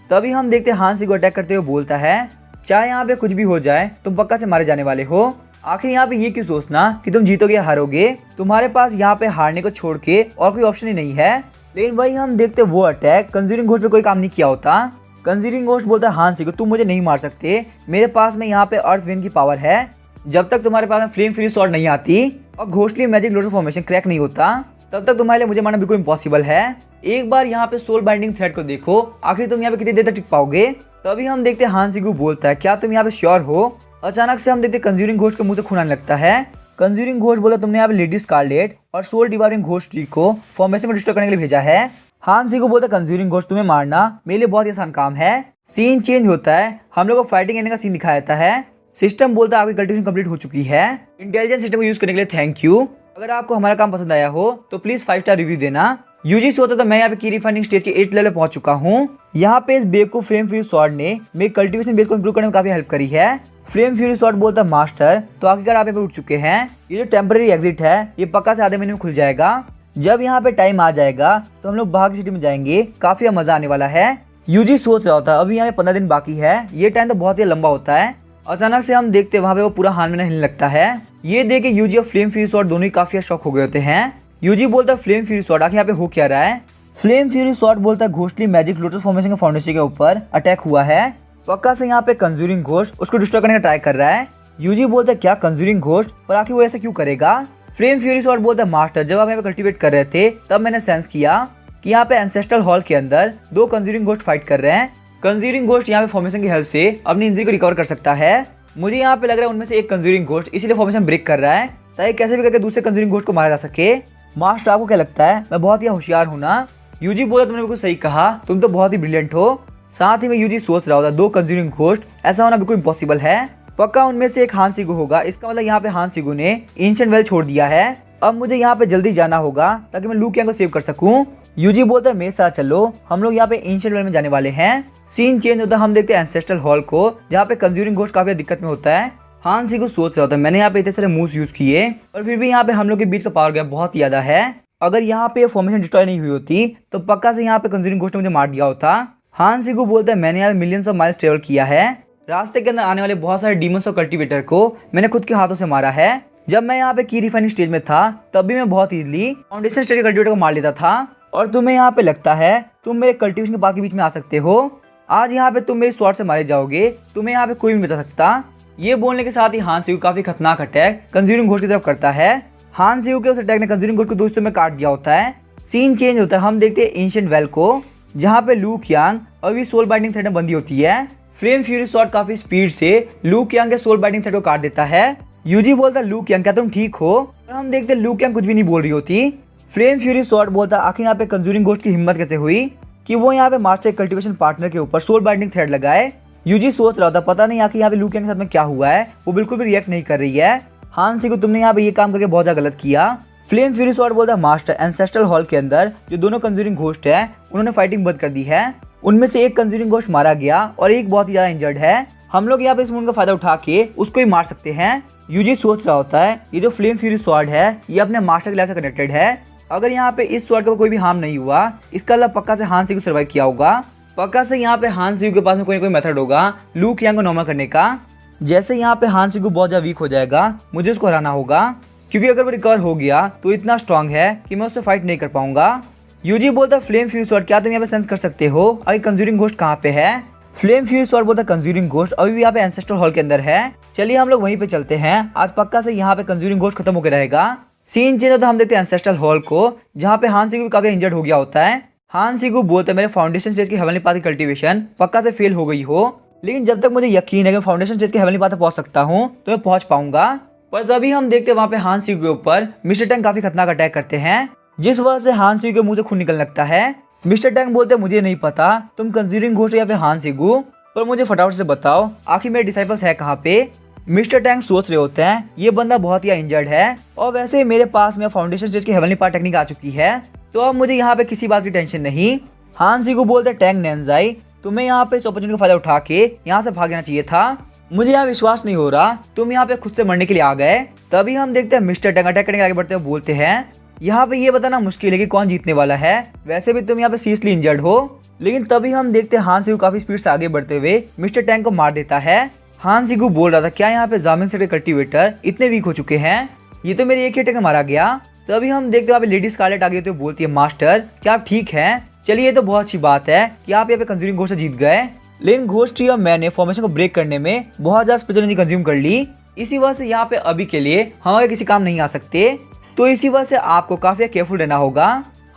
तभी हम देखते हैं हानसिगु अटैक करते हुए बोलता है चाहे यहाँ पे कुछ भी हो जाए तुम पक्का से मारे जाने वाले हो। आखिर यहाँ पे ये क्यों सोचना कि तुम जीतोगे या हारोगे, तुम्हारे पास यहाँ पे हारने को छोड़ के और कोई ऑप्शन ही नहीं है। लेकिन वही हम देखते वो अटैक कंज्यूरिंग घोस्ट पे कोई काम नहीं किया होता। कंज्यूरिंग घोस्ट बोलता है हानसिगु तुम मुझे नहीं मार सकते, मेरे पास में यहाँ पे अर्थ विंड की पावर है, जब तक तुम्हारे पास में फ्लेम फ्यूरी स्वॉर्ड नहीं आती और ghostly magic lotus formation crack नहीं होता तब तक तुम्हारे लिए मुझे मारना बिल्कुल इम्पॉसिबल है। एक बार यहाँ पे सोल बाइंडिंग थ्रेड को देखो, आखिर तुम यहाँ पे कितनी देर तक टिक पाओगे। तभी हम देखते हैं हानसिगु बोलता है क्या तुम यहाँ पे श्योर हो। अचानक से हम देखते कंज्यूरिंग घोस्ट के मुंह से खून आने लगता है। कंज्यूरिंग घोस्ट बोलता तुमने यहाँ पे लेडी स्कारलेट और सोल डिवाइडिंग घोस्ट ट्री को फॉर्मेशन को डिस्ट्रॉय करने के लिए भेजा है। हानसिगु बोलता कंज्यूरिंग घोस्ट तुम्हें मारना मेरे लिए बहुत ही आसान काम है। सीन चेंज होता है, हम लोग को फाइटिंग एंड का सीन दिखाया जाता है। सिस्टम बोलता है आपकी कल्टीवेशन कंप्लीट हो चुकी है। इंटेलिजेंस सिस्टम को यूज करने के लिए थैंक यू। अगर आपको हमारा काम पसंद आया हो तो प्लीज 5 स्टार रिव्यू देना। यूजी सोचा था मैं यहाँ पे की रिफाइनिंग स्टेज के 8 लेवल पहुंच चुका हूँ। यहाँ पे इस बेवकूफ फ्लेम फ्यूरी स्वॉर्ड ने मेरे कल्टीवेशन बेस को इंप्रूव करने में काफी हेल्प करी है। फ्लेम फ्यूरी स्वॉर्ड बोलता मास्टर तो आखिरकार आप यहाँ पे उठ चुके हैं, ये जो टेम्पररी एग्जिट है ये पक्का से आधे महीने में खुल जाएगा। जब यहाँ पे टाइम आ जाएगा तो हम लोग बाहर की सिटी में जाएंगे, काफी मजा आने वाला है। यूजी सोच रहा होता है अभी यहाँ पे 15 दिन बाकी है, ये टाइम तो बहुत ही लंबा होता है। अचानक से हम देखते हैं वहाँ पे वो पूरा हाल में हिलने लगता है। ये देख के यूजी और फ्लेम फ्यूरी स्वॉर्ड दोनों ही काफी शॉक हो गए होते हैं। यूजी बोलता है फ्लेम फ्यूरी स्वॉर्ड आखिर यहाँ पे हो क्या रहा है। फ्लेम फ्यूरी स्वॉर्ड बोलता है घोस्टली मैजिक लोटस फॉर्मेशन के फाउंडेशन के ऊपर अटैक हुआ है, पक्का से यहाँ पे कंज्यूरिंग घोस्ट उसको डिस्ट्रॉय करने का ट्राई कर रहा है। यूजी बोलता है क्या कंज्यूरिंग घोस्ट, पर आखिर वो ऐसा क्यों करेगा। फ्लेम फ्यूरी स्वॉर्ड बोलता है मास्टर जब आप यहाँ पे कल्टीवेट कर रहे थे तब मैंने सेंस किया कि यहाँ पे एंसेस्ट्रल हॉल के अंदर 2 कंज्यूरिंग घोस्ट फाइट कर रहे हैं। कंज्यूरिंग घोस्ट यहाँ पे फॉर्मेशन की हेल्प से अपनी इंजरी को रिकवर कर सकता है। मुझे यहाँ पे लग रहा है उनमें से एक कंज्यूरिंग घोस्ट इसीलिए फॉर्मेशन ब्रेक कर रहा है ताकि कैसे भी करके दूसरे कंज्यूरिंग घोस्ट को मारा जा सके। मास्टर आपको क्या लगता है मैं बहुत ही होशियार हूँ ना। यूजी बोला तुमने बिल्कुल सही कहा, तुम तो बहुत ही ब्रिलियंट हो। साथ ही में यूजी सोच रहा होता 2 कंज्यूरिंग घोस्ट ऐसा होना बिल्कुल इम्पॉसिबल है, पक्का उनमें से एक हानसिगु होगा। इसका मतलब यहाँ पे हानसिगु ने एंशिएंट वेल छोड़ दिया है। अब मुझे यहाँ पे जल्दी जाना होगा ताकि मैं लू कियांग को सेव कर सकूं। यूजी बोलता है मेरे साथ चलो, हम लोग यहाँ पे एंशिएंट वेल में जाने वाले हैं। सीन चेंज होता है, हम देखते हैं एंसेस्ट्रल हॉल को जहाँ पे कंज्यूरिंग घोस्ट काफी दिक्कत में होता है। हानसिगु सोच रहा होता है मैंने यहाँ पे इतने सारे मूव्स यूज किए और फिर भी यहाँ पे हम लोग के बीच का पावर गैप बहुत ज्यादा है। अगर यहाँ पे फॉर्मेशन डिस्ट्रॉय नहीं हुई होती तो पक्का से यहाँ पे कंज्यूरिंग घोस्ट ने मुझे मार दिया होता। हानसिगु बोलता है मैंने यहाँ पे मिलियंस ऑफ माइल्स ट्रेवल किया है, रास्ते के अंदर आने वाले बहुत सारे डीमंस और कल्टीवेटर को मैंने खुद के हाथों से मारा है। जब मैं यहाँ पे की रिफाइनिंग स्टेज में था तब भी मैं बहुत इजीली फाउंडेशन स्टेज के कल्टीवेटर को मार लेता था, और तुम्हें यहाँ पे लगता है तुम मेरे कल्टीवेशन के पाथ के बीच में आ सकते हो। आज यहाँ पे तुम मेरे स्वॉर्ड से मारे जाओगे, तुम्हें यहाँ पे कोई नहीं बचा सकता। ये बोलने के साथ ही हानसिगु काफी खतरनाक अटैक कंज्यूरिंग घोस्ट की तरफ करता है। हानसिगु के उस अटैक ने कंज्यूरिंग घोस्ट को 2 हिस्सों में काट दिया होता है। सीन चेंज होता है, हम देखते हैं एंशिएंट वेल को जहाँ पे लू कियांग अभी सोल बाइंडिंग थ्रेड में बंधी होती है। फ्लेम फ्यूरी स्वॉर्ड काफी स्पीड से लू कियांग के सोल बाइंडिंग थ्रेड को काट देता है। यूजी बोलता है लू कियांग क्या तुम ठीक हो, और हम देखते हैं लू कियांग कुछ भी नहीं बोल रही होती। फ्लेम फ्यूरी स्वॉर्ड बोलता है आखिर यहाँ पे कंज्यूरिंग घोस्ट की हिम्मत कैसे हुई कि वो यहाँ पे मास्टर कल्टीवेशन पार्टनर के ऊपर सोल बाइंडिंग थ्रेड लगाए। यूजी सोच रहा था पता नहीं आखिर यहाँ पे लू कियांग के साथ में क्या हुआ है, वो बिल्कुल भी रिएक्ट नहीं कर रही है। हानसिगु तुमने यहाँ पे ये काम करके बहुत ज्यादा गलत किया। फ्लेम फ्यूरी स्वॉर्ड बोलता है मास्टर एंसेस्ट्रल हॉल के अंदर जो दोनों कंज्यूरिंग घोस्ट है उन्होंने फाइटिंग बंद कर दी है। उनमें से एक कंज्यूरिंग घोस्ट मारा गया और एक बहुत ही ज्यादा इंजर्ड है। हम लोग यहाँ पे इस मूवमेंट का फायदा उठा के उसको ही मार सकते हैं। यूजी सोच रहा होता है ये जो फ्लेम फ्यूरी स्वॉर्ड है ये अपने मास्टर के लाइफ से कनेक्टेड है। अगर यहाँ पे इस स्वॉर्ड का कोई भी हार्म नहीं हुआ इसका मतलब पक्का से हानसिगु सर्वाइव किया होगा। पक्का से यहाँ पे हानसिगु के पास में कोई ना कोई मेथड होगा लू कियांग को नॉर्मल करने का। जैसे यहाँ पे हानसिगु बहुत ज्यादा वीक हो जाएगा मुझे उसको हराना होगा, क्योंकि अगर वो रिकवर हो गया तो इतना स्ट्रांग है कि मैं उससे फाइट नहीं कर पाऊंगा। यूजी बोलता फ्लेम फ्यूज स्वॉर्ड, क्या तुम यहाँ पे सेंस कर सकते हो अगर कंज्यूरिंग घोस्ट कहाँ पे है? फ्लेम फ्यूज स्वॉर्ड बोलता कंज्यूरिंग घोस्ट अभी भी यहाँ पे एंसेस्टर हॉल के अंदर है। चलिए हम लोग वहीं पे चलते हैं, आज पक्का से यहाँ पे कंज्यूरिंग घोस्ट खत्म होकर रहेगा। सीन चेंज होता हम देखते हैं एंसेस्ट्रल हॉल को, जहाँ पे हान सिगु भी काफी इंजर्ड हो गया होता है। हान सिगु बोलते हैं मेरे फाउंडेशन स्टेज की हेवनली पाथ की कल्टीवेशन पक्का से फेल हो गई हो, लेकिन जब तक मुझे यकीन है कि फाउंडेशन स्टेज की हेवनली पाथ तक पहुंच सकता हूँ तो मैं पहुंच पाऊंगा। पर तभी हम देखते हैं वहाँ पे हान सिगु के ऊपर मिस्टर टैंक काफी खतरनाक अटैक करते हैं, जिस वजह से हान सिगु के मुंह से खून निकलने लगता है। मिस्टर टैंक बोलते मुझे नहीं पता तुम कंज्यूरिंग घोस्ट या फिर हान सिगु, पर मुझे फटाफट से बताओ आखिर मेरे डिसाइपल्स है कहाँ पे। मिस्टर टैंक सोच रहे होते हैं ये बंदा बहुत ही इंजर्ड है और वैसे ही मेरे पास में फाउंडेशन स्टेज की हेवनली पाथ टेक्निक आ चुकी है, तो अब मुझे यहाँ पे किसी बात की टेंशन नहीं। हान सिगु बोलते टैंक नैनजाई, तुम्हें यहाँ पे इस अपॉर्चुनिटी का फायदा उठा के यहाँ से भागना चाहिए था। मुझे यहाँ विश्वास नहीं हो रहा तुम यहाँ पे खुद से मरने के लिए आ गए। तभी हम देखते हैं मिस्टर टैंक अटैक करने के आगे बढ़ते हुए बोलते हैं यहाँ पे ये बताना मुश्किल है कि कौन जीतने वाला है, वैसे भी तुम यहाँ पे सीरियसली इंजर्ड हो। लेकिन तभी हम देखते हैं हान सिगु काफी स्पीड से आगे बढ़ते हुए मिस्टर टैंक को मार देता है। हान सिगु बोल रहा था क्या यहाँ पे जामिन सेट के कल्टीवेटर इतने वीक हो चुके हैं, ये तो मेरे एक ही अटैक में मारा गया। तभी हम देखते हैं लेडी स्कारलेट आगे तो बोलती है मास्टर क्या आप ठीक हैं? चलिए ये तो बहुत अच्छी बात है कि आप यहाँ पे कंज्यूरिंग घोस्ट से जीत गए, लेकिन घोस्ट ट्री और मैंने फॉर्मेशन को ब्रेक करने में बहुत ज्यादा स्पेशल एनर्जी कंज्यूम कर ली, इसी वजह से यहाँ पे अभी के लिए हमारे किसी काम नहीं आ सकते, तो इसी वजह से आपको काफी केयरफुल रहना होगा।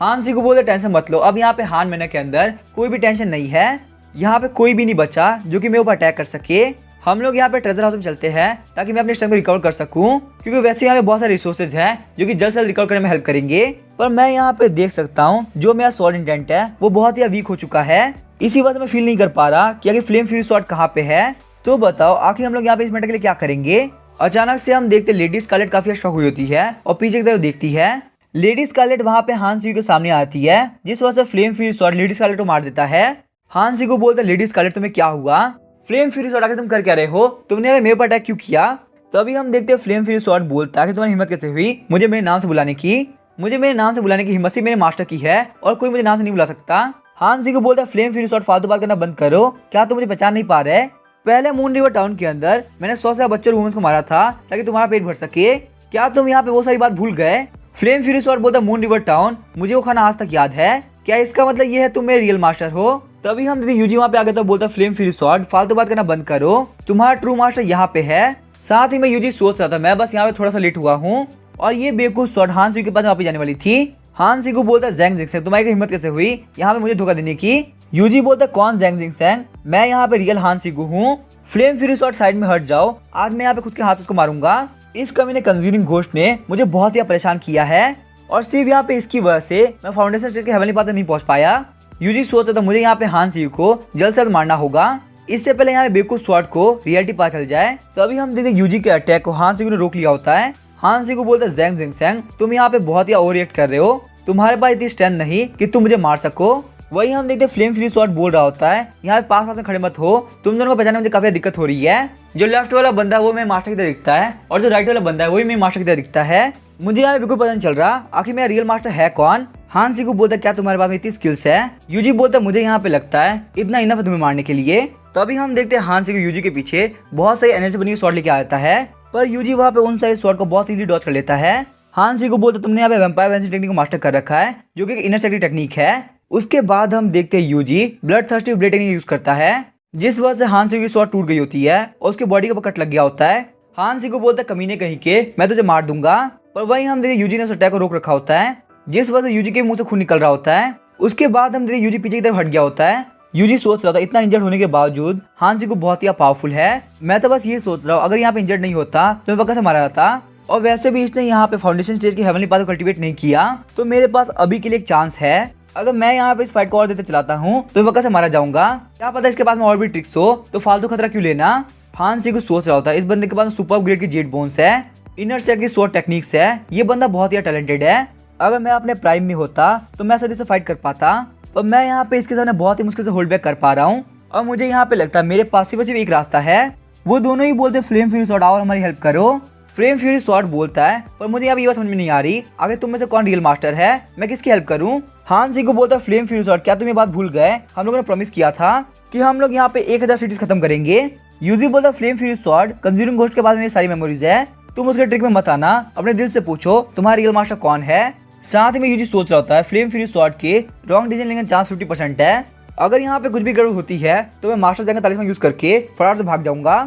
हान सिगु बोलते टेंशन मत लो, अब यहाँ पे हान मैंने के अंदर कोई भी टेंशन नहीं है, यहाँ पे कोई भी नहीं बचा जो कि मेरे ऊपर अटैक कर सके। हम लोग यहाँ पे ट्रेजर हाउस में चलते हैं ताकि मैं अपने स्ट्रेंथ को रिकवर कर सकूं, क्योंकि वैसे यहाँ पे बहुत सारे रिसोर्सेज हैं जो कि जल्द से जल्द रिकवर करने में हेल्प करेंगे। पर मैं यहाँ पे देख सकता हूँ जो मेरा स्वॉर्ड इंटेंट है वो बहुत ही वीक हो चुका है, इसी वजह से मैं फील नहीं कर पा रहा कि आगे फ्लेम फ्यूज स्वॉर्ड कहाँ पे है। तो बताओ आखिर हम लोग यहाँ पे इस मैटर के लिए क्या करेंगे। अचानक से हम देखते लेडी स्कारलेट काफी शॉक हुई होती है और पीछे की तरफ देखती है। लेडी स्कारलेट वहाँ पे हान सिगु के सामने आती है, जिस वजह से flame fuse sword Lady Scarlet को मार देता है। हान सिगु बोलते लेडी स्कारलेट तुम्हें क्या हुआ? फ्लेम फ्यूरी स्वॉर्ड आके तुम कर क्या रहे हो? तुमने मेरे पर अटैक क्यों किया? तभी हम देखते हैं फ्लेम फ्यूरी स्वॉर्ड बोलता है कि तुम्हारी हिम्मत कैसे हुई मुझे मेरे नाम से बुलाने की? मुझे मेरे नाम से बुलाने की हिम्मत सिर्फ मेरे मास्टर की है और कोई मुझे नाम से नहीं बुला सकता। हान सिगु बोलता है फ्लेम फ्यूरी स्वॉर्ड फालतू बात करना बंद करो, क्या तुम मुझे पहचान नहीं पा रहे? पहले मून रिवर टाउन के अंदर मैंने 100 से बच्चों और वुमेन्स को मारा था ताकि तुम्हारा पेट भर सके, क्या तुम यहाँ पे वो सारी बात भूल गए? फ्लेम फ्यूरी स्वॉर्ड बोलता मून रिवर टाउन, मुझे वो खाना आज तक याद है, क्या इसका मतलब ये है तुम मेरे रियल मास्टर हो? तभी हम यूजी वहाँ पे आ गए तो बोलता फ्लेम फ्यूरी स्वॉर्ड फालतू बात करना बंद करो, तुम्हारा ट्रू मास्टर यहाँ पे है। साथ ही मैं यूजी सोच रहा था मैं बस यहाँ पे थोड़ा सा लेट हुआ हूँ और ये बेवकूफ स्वॉर्ड हान सिगु के पास वापस जाने वाली थी। हान सिगु बोलता ज़ैंग जिंगसेंग तुम्हारी हिम्मत कैसे हुई यहाँ पे मुझे धोखा देने की? यूजी बोलता कौन ज़ैंग जिंगसेंग? मैं यहाँ पे रियल हान सिगु हूँ। फ्लेम फ्यूरी स्वॉर्ड साइड में हट जाओ, आज मैं यहाँ पे खुद के हाथ उसको मारूंगा। इस कमी ने कंज्यूरिंग घोस्ट ने मुझे बहुत ही परेशान किया है और सिर्फ यहाँ पे इसकी वजह से मैं फाउंडेशन स्टेज के हेवनली पाथ तक नहीं पहुंच पाया। यूजी सोच रहा था मुझे यहाँ पे हान सिगु को जल्द से जल्द मारना होगा, इससे पहले यहाँ पे बेवकूफ स्वॉर्ड को रियलिटी पता चल जाए। तो अभी हम देखते यूजी के अटैक को हान सिगु ने रोक लिया होता है। हान सिगु बोलता है ज़ैंग जिंगसेंग तुम यहाँ पे बहुत ही ओवर रिएक्ट कर रहे हो, तुम्हारे पास इतनी स्ट्रेंथ नहीं कि तुम मुझे मार सको। वही हम देखते फ्लेम फ्यूरी स्वॉर्ड बोल रहा होता है यहाँ पे पास में खड़े मत हो, तुम दोनों को पहचानने में मुझे काफी दिक्कत हो रही है। जो लेफ्ट वाला बंदा है वो मेरे मास्टर की तरह दिखता है और जो राइट वाला बंदा है वही मेरे मास्टर की तरह दिखता है। मुझे यहाँ बिल्कुल पता नहीं चल रहा आखिर मेरा रियल मास्टर है कौन। हान सिगु बोलता क्या तुम्हारे पास इतनी स्किल्स है? यूजी बोलता मुझे यहाँ पे लगता है इतना इनफ है तुम्हें मारने के लिए। तो अभी हम देखते हैं हान सिगु यूजी के पीछे बहुत सारी एनर्जी बनी हुई स्वॉर्ड लेके आता है, पर यूजी वहाँ पे उन सारी स्वॉर्ड को बहुत इजीली डॉज कर लेता है। हान सिगु बोलता तुमने यहाँ पे वैम्पायर वेंसिंग टेक्निक को मास्टर कर रखा है जो कि इनर सेक्रेटरी टेक्निक है। उसके बाद हम देखते हैं Yuji blood thirsty blade technique use करता है, जिस वजह से हान सिगु की स्वॉर्ड टूट गई होती है और उसके बॉडी का कट लग गया होता है। हान सिगु बोलता है कमीने कहीं के मैं तुझे मार दूंगा, पर वही हम देखते यूजी ने उस अटैक को रोक रखा होता है, जिस वजह से यूजी के मुंह से खून निकल रहा होता है। उसके बाद हम देखते यूजी पीछे की तरफ हट गया होता है। यूजी सोच रहा था इतना इंजर्ड होने के बावजूद हान सिगु बहुत ही पावरफुल है, मैं तो बस ये सोच रहा हूँ अगर यहाँ पे इंजर्ड नहीं होता तो मैं पक्का से मारा जाता। और वैसे भी इसने यहाँ पे फाउंडेशन स्टेज की हेवनली पाथ को कल्टीवेट नहीं किया, तो मेरे पास अभी के लिए एक चांस है। अगर मैं यहाँ पे इस फाइट को और देते चलाता हूँ तो मैं पक्का से मारा जाऊंगा। क्या पता इसके पास में और भी ट्रिक्स हो, तो फालतू खतरा क्यों लेना। हान सिगु सोच रहा होता है इस बंदे के पास सुपर ग्रेड की जेट बोन्स है, इनर सेट की स्वॉर्ड टेक्निक्स है, ये बंदा बहुत ही टैलेंटेड है। अगर मैं अपने प्राइम में होता तो मैं सदी से फाइट कर पाता, पर मैं यहाँ पे इसके सामने बहुत ही मुश्किल से होल्ड बैक कर पा रहा हूँ। और मुझे यहाँ पे लगता है मेरे पास सिर्फ एक रास्ता है, वो दोनों ही बोलते फ्लेम फ्यूरी स्वॉर्ड आओ और हमारी हेल्प करो। फ्लेम फ्यूरी स्वॉर्ड बोलता है पर मुझे यहाँ पे ये बात समझ में नहीं आ रही आगे तुम में से कौन रियल मास्टर है, मैं किसकी हेल्प करूँ। हान सिगु बोलता है फ्लेम फ्यूरी स्वॉर्ड क्या तुम ये बात भूल गए, हम लोगों ने प्रॉमिस किया था कि हम लोग यहाँ पे 1000 सिटीज खत्म करेंगे। यूजी बोलता है flame fury sword conjuring ghost के बाद मेरी सारी मेमोरीज है, तुम उसके ट्रिक में मत आना, अपने दिल से पूछो तुम्हारा रियल मास्टर कौन है। साथ ही में यूजी सोच रहा होता है फ्लेम फ्यूरी स्वॉर्ड के रॉन्ग डिसीजन लेने का चांस 50% है। अगर यहाँ पे कुछ भी गड़बड़ होती है तो मैं मास्टर जंग का तलिस्मान यूज करके फटाफट से भाग जाऊंगा।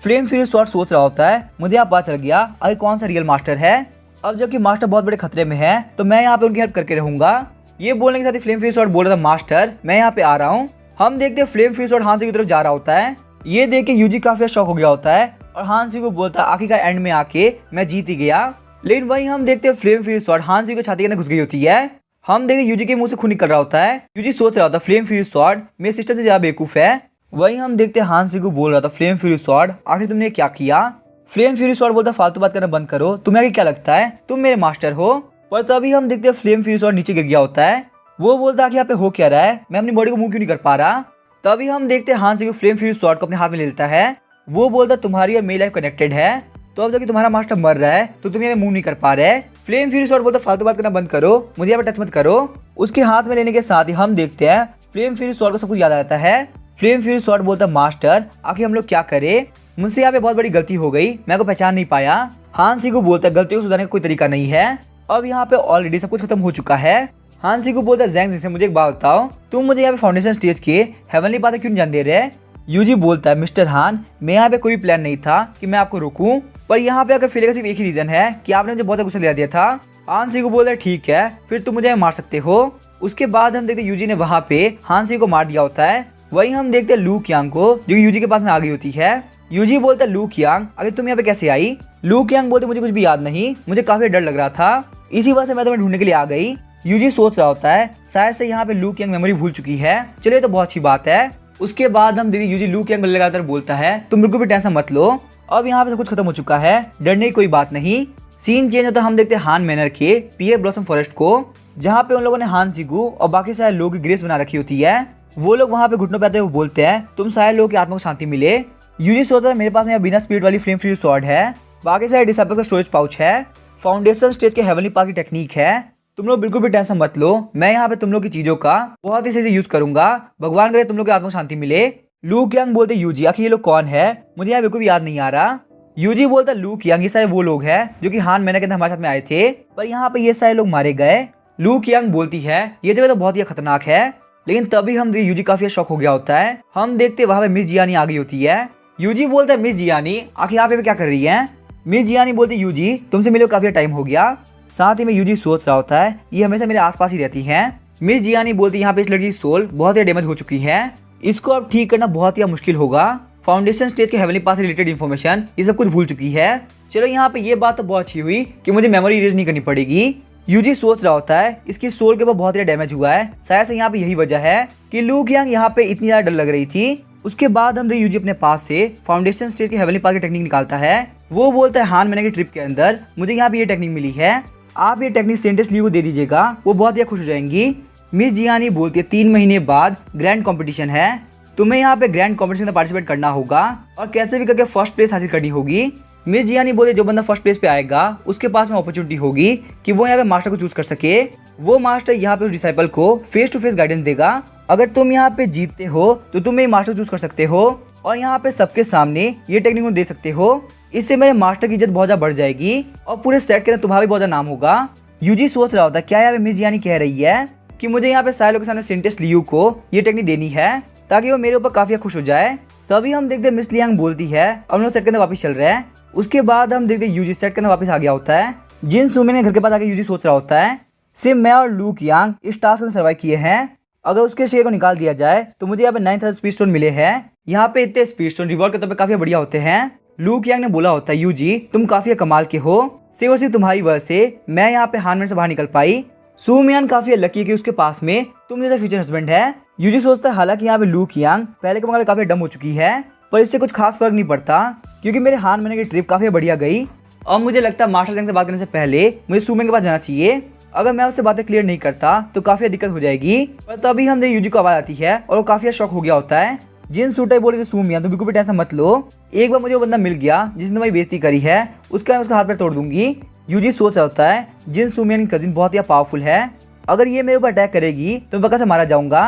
फ्लेम फ्यूरी स्वॉर्ड सोच रहा होता है मुझे यहाँ पता चल गया आगे कौन सा रियल मास्टर है। अब जबकि मास्टर बहुत बड़े खतरे में है तो मैं यहाँ पे उनकी हेल्प करके रहूंगा। ये बोलने के साथ ही फ्लेम फ्यूरी स्वॉर्ड बोल रहा था मास्टर मैं यहाँ पे आ रहा हूँ। हम देखते हैं फ्लेम फ्यूरी स्वॉर्ड हांसी की तरफ जा रहा होता है। ये देख के यूजी काफी शॉक हो गया होता है और हांसी को बोलता है आखिरकार एंड में आके मैं जीत ही गया। लेकिन वही हम देखते हैं फ्लेम फ्यूरी स्वॉर्ड हांसी को छाती के अंदर घुस गई होती है। हम देखते यूजी के मुंह से खून निकल रहा होता है। यूजी सोच रहा होता फ्लेम फ्यूरी स्वॉर्ड मेरे सिस्टर से ज्यादा बेवकूफ है। वही हम देखते हैं हांसी को बोल रहा था फ्लेम फ्यूरी स्वॉर्ड आखिर तुमने क्या किया। फ्लेम फ्यूरी स्वॉर्ड बोलता फालतू बात करना बंद करो तुम्हें आगे क्या लगता है तुम मेरे मास्टर हो। पर तभी हम देखते हैं फ्लेम फ्यूरी स्वॉर्ड नीचे गिर गया होता है। वो बोलता है कि यहाँ पे हो क्या रहा है मैं अपनी बॉडी को मूव क्यों नहीं कर पा रहा। तभी हम देखते हैं हांसी को फ्लेम फ्यूरी स्वॉर्ड को अपने हाथ में ले लेता है। वो बोलता तुम्हारी और मेरी लाइफ कनेक्टेड है तो अब जब तुम्हारा मास्टर मर रहा है तो तुम यहाँ मूव नहीं कर पा रहे। फ्लेम फ्यूरी स्वॉर्ड बोलता फालतू बात करना बंद करो मुझे यहाँ पे टच मत करो। उसके हाथ में लेने के साथ ही हम देखते हैं फ्लेम फ्यूरी स्वॉर्ड को सब कुछ याद आ जाता है। फ्लेम फ्यूरी स्वॉर्ड बोलता मास्टर आखिर हम लोग क्या करें मुझसे यहाँ पे बहुत बड़ी गलती हो गई मैं को पहचान नहीं पाया। हांसी को बोलता गलती को सुधारने का कोई तरीका नहीं है अब यहाँ पे ऑलरेडी सब कुछ खत्म हो चुका है। हांसी को बोलता ज़ैंग से मुझे एक बात बताओ तुम मुझे यहाँ पे फाउंडेशन स्टेज के हेवनली बातें क्यों नहीं जान दे रहे। यूजी बोलता है मिस्टर हान मैं यहाँ पे कोई प्लान नहीं था कि मैं आपको रोकूं पर यहाँ पे अगर फेले का सिर्फ एक ही रीजन है कि आपने मुझे बहुत गुस्सा दिला दिया था। हांसी को बोलता है ठीक है फिर तुम मुझे मार सकते हो। उसके बाद हम देखते यूजी ने वहाँ पे हांसी को मार दिया होता है। वही हम देखते हैं लू कियांग को जो यूजी के पास में आ गई होती है। यूजी बोलता है लू कियांग अगर तुम यहाँ पे कैसे आई। लू कियांग बोलते मुझे कुछ भी याद नहीं मुझे काफी डर लग रहा था इसी वजह से मैं तुम्हें ढूंढने के लिए आ गई। यूजी सोच रहा होता है शायद से यहाँ पे लू कियांग मेमोरी भूल चुकी है चलिए तो बहुत अच्छी बात है। उसके बाद हम देखिए यूजी लू कियांग को लगातार बोलता है तुम बिल्कुल भी टेंशन मत लो अब यहाँ पे सब कुछ खत्म हो चुका है डरने की कोई बात नहीं। सीन चेंज होता है हम देखते हैं हान मैनर के पियर ब्लॉसम फॉरेस्ट को जहाँ पे उन लोगों ने हान सिगू और बाकी सारे लोगों की ग्रेस बना रखी होती है। वो लोग वहाँ पे घुटनों पे आते हुए बोलते हैं तुम सारे लोगों की आत्मा को शांति मिले। यूजी सोचता है मेरे पास में बिना स्पीड वाली फ्लेम फ्यूरी स्वॉर्ड है बाकी सारे डिसाइपल का स्टोरेज पाउच है फाउंडेशन स्टेज के हेवनली पाथ की टेक्निक है तुम लोग बिल्कुल भी टेंशन मत लो मैं यहाँ पे तुम लोग की चीजों का बहुत ही सही से यूज करूंगा भगवान करे तुम लोग की आत्मा को शांति मिले। लू कियांग बोलते यूजी आखिर ये लोग कौन है मुझे यहाँ बिल्कुल भी याद नहीं आ रहा। यूजी बोलता लू कियांग ये सारे वो लोग हैं जो कि हान मैनर के अंदर हमारे साथ में आए थे पर यहाँ पे ये सारे लोग मारे गए। लू कियांग बोलती है ये जगह तो बहुत ही खतरनाक है लेकिन तभी हम यूजी काफी शौक हो गया होता है। हम देखते वहाँ पे मिस जियानी आ गई होती है। यूजी बोलता है मिस जियानी आखिर आप यहाँ पे क्या कर रही है। मिस जियानी बोलती यूजी तुमसे मिले काफी टाइम हो गया। साथ ही में यूजी सोच रहा होता है ये हमेशा मेरे आसपास ही रहती हैं। मिस जियानी बोलती यहाँ पे इस लड़की की सोल बहुत ही डैमेज हो चुकी है इसको अब ठीक करना बहुत ही मुश्किल होगा। फाउंडेशन स्टेज के हेवनली पाथ से रिलेटेड इन्फॉर्मेशन ये सब कुछ भूल चुकी है। चलो यहाँ पे ये बात तो बहुत अच्छी हुई कि मुझे मेमोरी इरेज नहीं करनी पड़ेगी। यूजी सोच रहा होता है इसकी सोल के ऊपर बहुत ही डैमेज हुआ है शायद से यहाँ पे यही वजह है कि लू कियांग यहाँ पे इतनी ज्यादा डर लग रही थी। उसके बाद हम यूजी अपने पास से फाउंडेशन स्टेज के हेवनली पाथ की टेक्निक निकालता है। वो बोलता है हान मैनर की ट्रिप के अंदर मुझे यहाँ पे ये टेक्निक मिली है आप ये टेक्निक सेंटेंस ली को दे दीजिएगा वो बहुत ही खुश हो जाएंगी। मिस जियानी बोलती है 3 महीने बाद ग्रैंड कंपटीशन है तुम्हें यहाँ पे ग्रैंड कंपटीशन में पार्टिसिपेट करना होगा और कैसे भी करके फर्स्ट प्लेस हासिल करनी होगी। मिस जियानी बोलती जो बंदा फर्स्ट प्लेस पे आएगा उसके पास में अपॉर्चुनिटी होगी कि वो यहाँ पे मास्टर को चूज कर सके। वो मास्टर यहाँ पे उस डिसाइपल को फेस टू फेस गाइडेंस देगा। अगर तुम यहाँ पे जीतते हो तो तुम मेरे मास्टर चूज कर सकते हो और यहाँ पे सबके सामने ये टेक्निक को दे सकते हो। इससे मेरे मास्टर की इज्जत बहुत ज्यादा बढ़ जाएगी और पूरे सेट के अंदर तुम्हारा भी बहुत ज्यादा नाम होगा। यूजी सोच रहा होता क्या यहाँ पे मिस जियानी कह रही है कि मुझे यहाँ पे सारे लोगों के सामने सेंटेंस लियू को ये टेक्निक देनी है ताकि वो मेरे ऊपर काफी खुश हो जाए। तभी हम देखते मिस लियांग बोलती है अब हम लोग सेट के अंदर वापस चल रहे हैं। उसके बाद हम देखते यूजी सेट के अंदर वापस आ गया होता है। जिन सुमिन के घर के पास आके यूजी सोच रहा होता है सिर्फ मैं और लू कियांग इस टास्क में सर्वाइव किए हैं अगर उसके शेयर को निकाल दिया जाए तो मुझे यहाँ पे 9000 स्पीड स्टोन मिले हैं। यहाँ पे इतने स्पीड स्टोन रिवॉर्ड के तौर पे काफी बढ़िया होते हैं। लू कियांग ने बोला होता है यूजी तुम काफी कमाल के हो सिर्फ और सिर्फ तुम्हारी वजह से मैं यहाँ पे हानमैन से बाहर निकल पाई। सुमियान काफी लकी है कि उसके पास में तुम जैसा फ्यूचर हस्बैंड है। यूजी सोचता है हालांकि यहाँ पे लू कियांग पहले के मुकाबले काफी डम हो चुकी है पर इससे कुछ खास फर्क नहीं पड़ता क्योंकि मेरे हान मैनर की ट्रिप काफी बढ़िया गई। अब मुझे लगता है मास्टर जंग से बात करने से पहले मुझे सुमिन के पास जाना चाहिए। अगर मैं उससे बातें क्लियर नहीं करता तो काफी दिक्कत हो जाएगी। पर तभी हम यूजी को आवाज आती है और वो काफी शॉक हो गया होता है। जिन सूटर बोले सुमिया तो बिल्कुल भी टेंशन मत लो एक बार मुझे वो बंदा मिल गया जिसने तुम्हारी बेइज्जती करी है उसका मैं उसका हाथ पैर तोड़ दूंगी। यूजी सोच रहा होता है जिन सुमियान की कजिन बहुत ही पावरफुल है अगर ये मेरे ऊपर अटैक करेगी तो मैं पक्का से मारा जाऊंगा।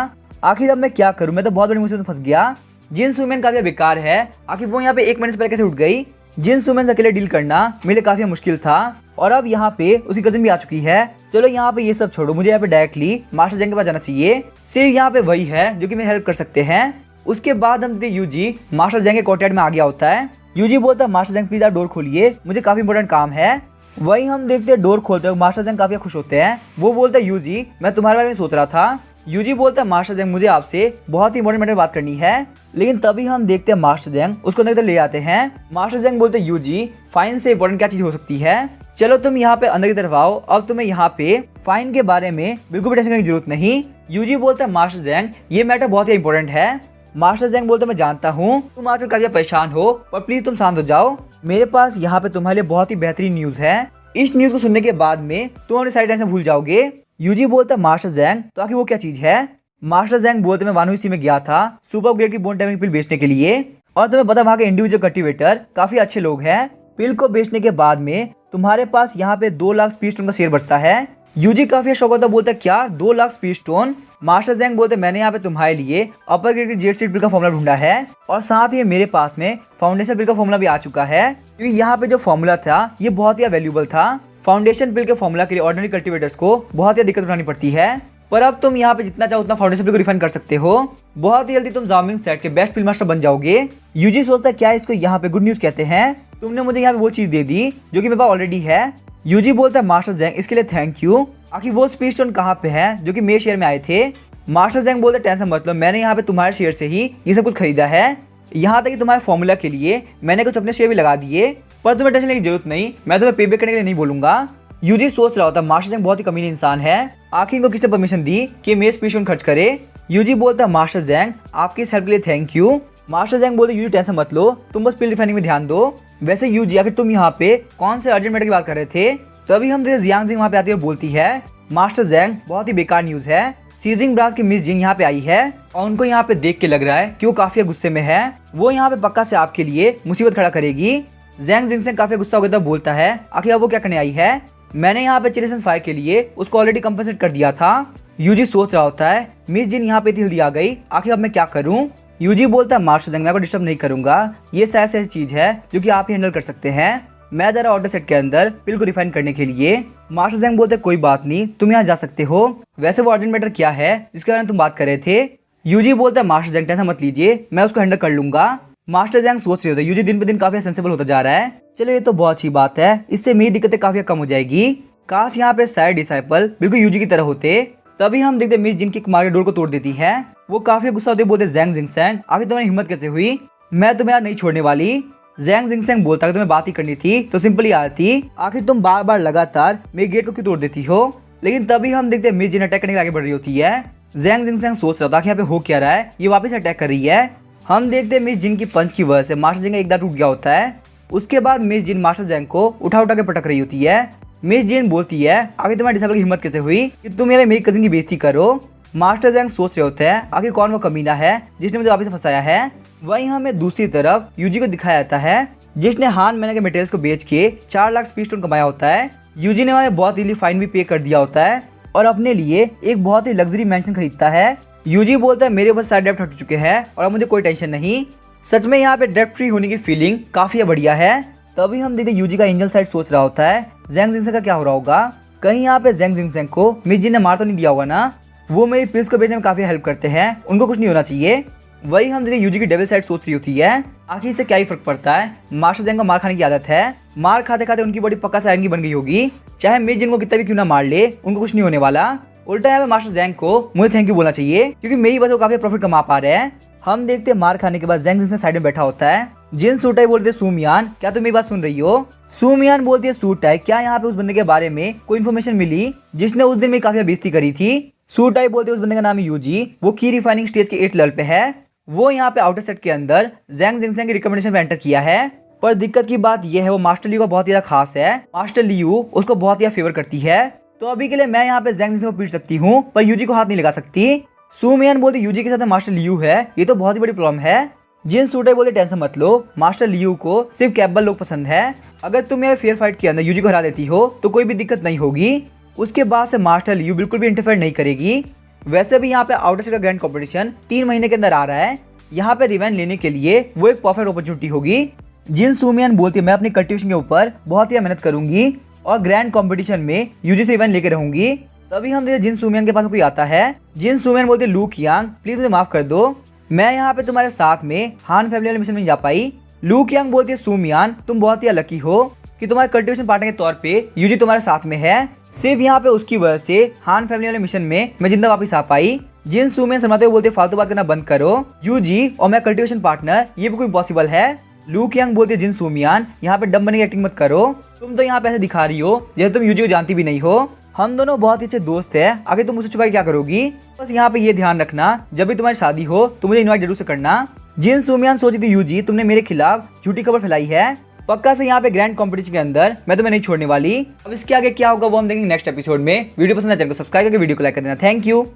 आखिर अब मैं क्या करूं मैं तो बहुत बड़ी मुसीबत में फंस गया। जिन सुमियान काफी बेकार है आखिर वो यहाँ पे 1 महीने से पहले कैसे उठ गई। जिन सुमियान से अकेले डील करना मेरे लिए काफी मुश्किल था और अब यहाँ पे उसकी कजिन भी आ चुकी है। चलो यहाँ पे ये सब छोड़ो, मुझे यहाँ पे डायरेक्टली मास्टर जैंग के पास जाना चाहिए। सिर्फ यहाँ पे वही है जो कि मेरी हेल्प कर सकते हैं। उसके बाद हम देखते यूजी मास्टर जैंग के कोर्टयार्ड में आ गया होता है। यूजी बोलता है मास्टर जैंग प्लीज आप डोर खोलिए, मुझे काफी इंपॉर्टेंट काम है। वही हम देखते हैं डोर खोलते हुए मास्टर जैंग काफी खुश होते हैं। वो बोलता है यूजी मैं तुम्हारे बारे में सोच रहा था। यूजी बोलता है मास्टर जैंग मुझे आपसे बहुत ही इंपॉर्टेंट मैटर बात करनी है। लेकिन तभी हम देखते हैं मास्टर जैंग उसको अंदर ले आते हैं। मास्टर जैंग बोलते हैं यूजी फाइन से इंपॉर्टेंट क्या चीज हो सकती है, चलो तुम यहाँ पे अंदर की तरफ आओ, अब तुम्हें यहाँ पे फाइन के बारे में बिल्कुल भी टेंशन करने की जरूरत नहीं। यूजी बोलता है मास्टर जैंग ये मैटर बहुत ही इंपॉर्टेंट है। मास्टर जैंग बोलता है मैं जानता हूँ तुम आजकल काफी परेशान हो, पर प्लीज तुम शांत हो जाओ। मेरे पास यहाँ पे तुम्हारे लिए बहुत ही बेहतरीन न्यूज है। इस न्यूज को सुनने के बाद में तुम अपनी सारी टेंशन भूल जाओगे। यूजी बोलता है मास्टर जैंग तो आखिर वो क्या चीज है। मास्टर जैंग बोलते मैं वानोसी में गया था सुपर ग्रेड की बोन टैमिंग पिल बेचने के लिए, और तुम्हें पता वहाँ के इंडिविजुअल कल्टीवेटर काफी अच्छे लोग हैं। पिल को बेचने के बाद में तुम्हारे पास यहाँ पे 2 लाख स्पीड स्टोन का शेयर बचता है। यूजी काफी शौक होता बोलता है क्या 2 लाख स्पीड स्टोन। मास्टर जैंग बोलते मैंने यहाँ पे तुम्हारे लिए अपर ग्रेड जेट सीड बिल का फॉर्मूला ढूंढा है, और साथ ही मेरे पास में फाउंडेशन बिल का फॉर्मूला भी आ चुका है, क्योंकि यहाँ पे जो फॉर्मूला था ये बहुत ही वैल्यूएबल था। फाउंडेशन बिल के फॉर्मूला के लिए ऑर्डिनरी कल्टीवेटर्स को बहुत ही दिक्कत उठानी पड़ती है, पर अब तुम यहाँ पे जितना चाहो उतना फाउंडेशन बिल को रिफाइन कर सकते हो। बहुत ही जल्दी तुम जामिंग सेट के बेस्ट फिल्म मास्टर बन जाओगे। यूजी सोचता है क्या इसको यहाँ पे गुड न्यूज कहते हैं, तुमने मुझे यहाँ पे वो चीज दे दी जो कि मेरे पास ऑलरेडी है। यूजी बोलता है मास्टर जैंग इसके लिए थैंक यू। आखिर वो स्पीड स्टोन कहाँ पे है जो कि मेरे शेयर में आए थे। मास्टर जैंग बोलते टेंशन मत लो, मैंने यहाँ पे तुम्हारे शेयर से ही ये सब कुछ खरीदा है। यहाँ तक कि तुम्हारे फॉर्मूला के लिए मैंने कुछ अपने शेयर भी लगा दिए, पर तुम्हें टेंशन लेने की जरूरत नहीं, मैं तुम्हें पे बैक करने के लिए नहीं बोलूंगा। यूजी सोच रहा होता मास्टर जैंग बहुत ही कमीने इंसान है, आखिर इनको किसने परमिशन दी कि मेरे स्पीड स्टोन खर्च करे। यूजी बोलता है मास्टर जैंग आपकी इस हेल्प के लिए थैंक यू। मास्टर जैंग बोलते यूजी टेंशन मत लो, तुम बस पिल रिफाइनिंग में ध्यान दो। वैसे यूजी आखिर तुम यहाँ पे कौन से अर्जेंट मैटर की बात कर रहे थे। तभी हम जियांग जिंग वहाँ पे आती है और बोलती है मास्टर जैंग बहुत ही बेकार न्यूज है, सीजिंग ब्रास की मिस जिंग यहाँ पे आई है, और उनको यहाँ पे देख के लग रहा है कि वो काफी गुस्से में है, वो यहाँ पे पक्का से आपके लिए मुसीबत खड़ा करेगी। जैंग जिंग से काफी गुस्सा हो गया बोलता है आखिर वो क्या करने आई है, मैंने यहाँ पे चिलेसन फायर के लिए उसको ऑलरेडी कंपनसेट कर दिया था। यूजी सोच रहा होता है मिस जिन यहाँ पे जल्दी आ गई, आखिर अब मैं क्या करूँ। यूजी बोलता है मास्टर जैंग मैं आपको डिस्टर्ब नहीं करूंगा, ये शायद ऐसी चीज है जो कि आप ही हैंडल कर सकते हैं, मैं जरा ऑर्डर सेट के अंदर पिल को रिफाइन करने के लिए। मास्टर जैंग बोलते कोई बात नहीं तुम यहाँ जा सकते हो। वैसे वो अर्जेंट मैटर क्या है जिसके बारे में तुम बात कर रहे थे। यूजी बोलता है मास्टर जैंग टेंशन मत लीजिए, मैं उसको हैंडल कर लूंगा। मास्टर जैंग सोच रहे होते यूजी दिन पे दिन काफी सेंसिबल होता जा रहा है, चलो ये तो बहुत अच्छी बात है, इससे मेरी दिक्कतें काफी कम हो जाएगी। काश यहाँ पे सारे डिसाइपल बिल्कुल यूजी की तरह होते। तभी हम देखते मिस जिन की कुमार के डोर को तोड़ देती है, वो काफी गुस्सा होते बोलते जैंग जिंगसेंग आखिर तुम्हारी हिम्मत कैसे हुई, मैं तुम्हें यार नहीं छोड़ने वाली। जैंग जिंगसेंग बोलता है तुम्हें बात ही करनी थी तो सिंपल ही आती, आखिर तुम बार बार लगातार मेरे गेट को क्यों तोड़ देती हो। लेकिन तभी हम देखते मिस जिन अटैक करने के आगे बढ़ रही होती है। जैंग जिंगसेंग सोच रहा था कि यहाँ पे हो क्या रहा है, ये वापस अटैक कर रही है। हम देखते मिस जिन की पंच की वजह से मास्टर जैंग का एक दांत टूट गया होता है। उसके बाद मिस जिन मास्टर जैंग को उठा उठा के पटक रही होती है। मिस जिन बोलती है आखिर तुम्हारे डिसाइपल की हिम्मत कैसे हुई कि तुम यहाँ मेरी कजिन की बेइज्जती करो। मास्टर जैंग सोच रहे होते हैं आखिर कौन वो कमीना है जिसने मुझे वापस फंसाया है। वहीं हमें दूसरी तरफ यूजी को दिखाया जाता है जिसने हान मैंने के मटेरियल्स को बेच के 4 लाख स्पीड स्टोन कमाया होता है। यूजी ने वहाँ बहुत इजीली फाइन भी पे कर दिया होता है और अपने लिए एक बहुत ही लग्जरी मैंशन खरीदता है। यूजी बोलता है मेरे ऊपर सारे डेप्ट हट चुके हैं और अब मुझे कोई टेंशन नहीं। सच में यहाँ पे डेप्ट फ्री होने की फीलिंग काफी बढ़िया है। तभी हम देखते यूजी का एंजल साइड सोच रहा होता है जैंग जिंगसेंग का क्या हो रहा होगा, कहीं यहाँ पे जैंग जिंगसेंग को मिस जिन ने मार तो नहीं दिया होगा ना, वो मेरी पिल्स को बेचने में काफी हेल्प करते हैं, उनको कुछ नहीं होना चाहिए। वही हम देखते यूजी की डेविल साइड सोच रही होती है आखिर से क्या ही फर्क पड़ता है, मास्टर जैंग को मार खाने की आदत है, मार खाते खाते उनकी बॉडी पक्का से आयरन की बन गई होगी, चाहे मिस जिन को कितना भी क्यों ना मार ले उनको कुछ नहीं होने वाला। उल्टा यहाँ पे मास्टर जैंग को मुझे थैंक यू बोलना चाहिए क्योंकि मेरी वजह से काफी प्रॉफिट कमा पा रहे हैं। हम देखते हैं मार खाने के बाद जैंग जिन साइड में बैठा होता है। जिन सूटाई बोलते सूमियान क्या तुम मेरी बात सुन रही हो। सूमियान बोलती है सूटाई क्या यहाँ पे उस बंदे के बारे में कोई इन्फॉर्मेशन मिली जिसने उस दिन में काफी बेइज्जती करी थी। सूटाई बोलते उस बंदे का नाम है यूजी, वो की रिफाइनिंग स्टेज के 8 लेवल पे है, वो यहाँ पे आउटर सेट के अंदर जैंग जिंगसेंग की रिकमेंडेशन पे एंटर किया है। पर दिक्कत की बात यह है वो मास्टर लियू का बहुत ज्यादा खास है, मास्टर लियू उसको बहुत ज्यादा फेवर करती है। तो अभी के लिए मैं यहाँ पे जैंग जिंगसेंग को पीट सकती हूँ पर यूजी को हाथ नहीं लगा सकती। सूमियान बोलते यूजी के साथ मास्टर लियू है, ये तो बहुत ही बड़ी प्रॉब्लम है। जिन सूटाई बोलते टेंशन मत लो, मास्टर लियू को सिर्फ कैबल लोग पसंद है, अगर तुम यहाँ फेयर फाइट के अंदर यूजी को हरा देती हो तो कोई भी दिक्कत नहीं होगी। उसके बाद से मास्टर लियू बिल्कुल भी इंटरफेयर नहीं करेगी। वैसे भी यहाँ पे आउटर सेट का ग्रैंड कॉम्पिटिशन 3 महीने के अंदर आ रहा है, यहाँ पे रिवेंज लेने के लिए वो एक परफेक्ट अपॉर्चुनिटी होगी। जिन सूमियान बोलती है मैं अपनी कल्टिवेशन के ऊपर बहुत ही मेहनत करूंगी, और ग्रैंड कंपटीशन में यूजी से इवेंट लेके रहूंगी। तभी हम जिन सुमियान के पास कोई आता है। जिन सुमियान बोलते लू कियांग प्लीज मुझे माफ कर दो, मैं यहाँ पे तुम्हारे साथ में हान फैमिली वाले मिशन में जा पाई। लू कियांग बोलती है सुमियान तुम बहुत ही लकी हो कि तुम्हारे कल्टीवेशन पार्टनर के तौर पे यूजी तुम्हारे साथ में है। सिर्फ यहाँ पे उसकी वजह से हान फैमिली वाले मिशन में मैं जिंदा वापस आ पाई। जिन सुमियान शर्माते हुए बोलते फालतू बात करना बंद करो, यूजी और मैं कल्टीवेशन पार्टनर ये भी कोई पॉसिबल है। लू कियांग बोलती है जिन सुमियान यहाँ पे डम बने की एक्टिंग मत करो, तुम तो यहाँ पे ऐसे दिखा रही हो जैसे तुम यूजी को जानती भी नहीं हो। हम दोनों बहुत ही अच्छे दोस्त है, आगे तुम मुझसे छुपाई क्या करोगी। बस यहाँ पे ये ध्यान रखना जब भी तुम्हारी शादी हो तो मुझे इनवाइट जरूर से करना। जिन सुमियान सोची थी यूजी तुमने मेरे खिलाफ झूठी खबर फैलाई है, पक्का से यहाँ पे ग्रैंड कंपटीशन के अंदर मैं तुम्हें नहीं छोड़ने वाली। अब इसके आगे क्या होगा वो हम देखेंगे नेक्स्ट एपिसोड में। वीडियो पसंद है चैनल को सब्सक्राइब करके वीडियो को लाइक कर देना। Thank you.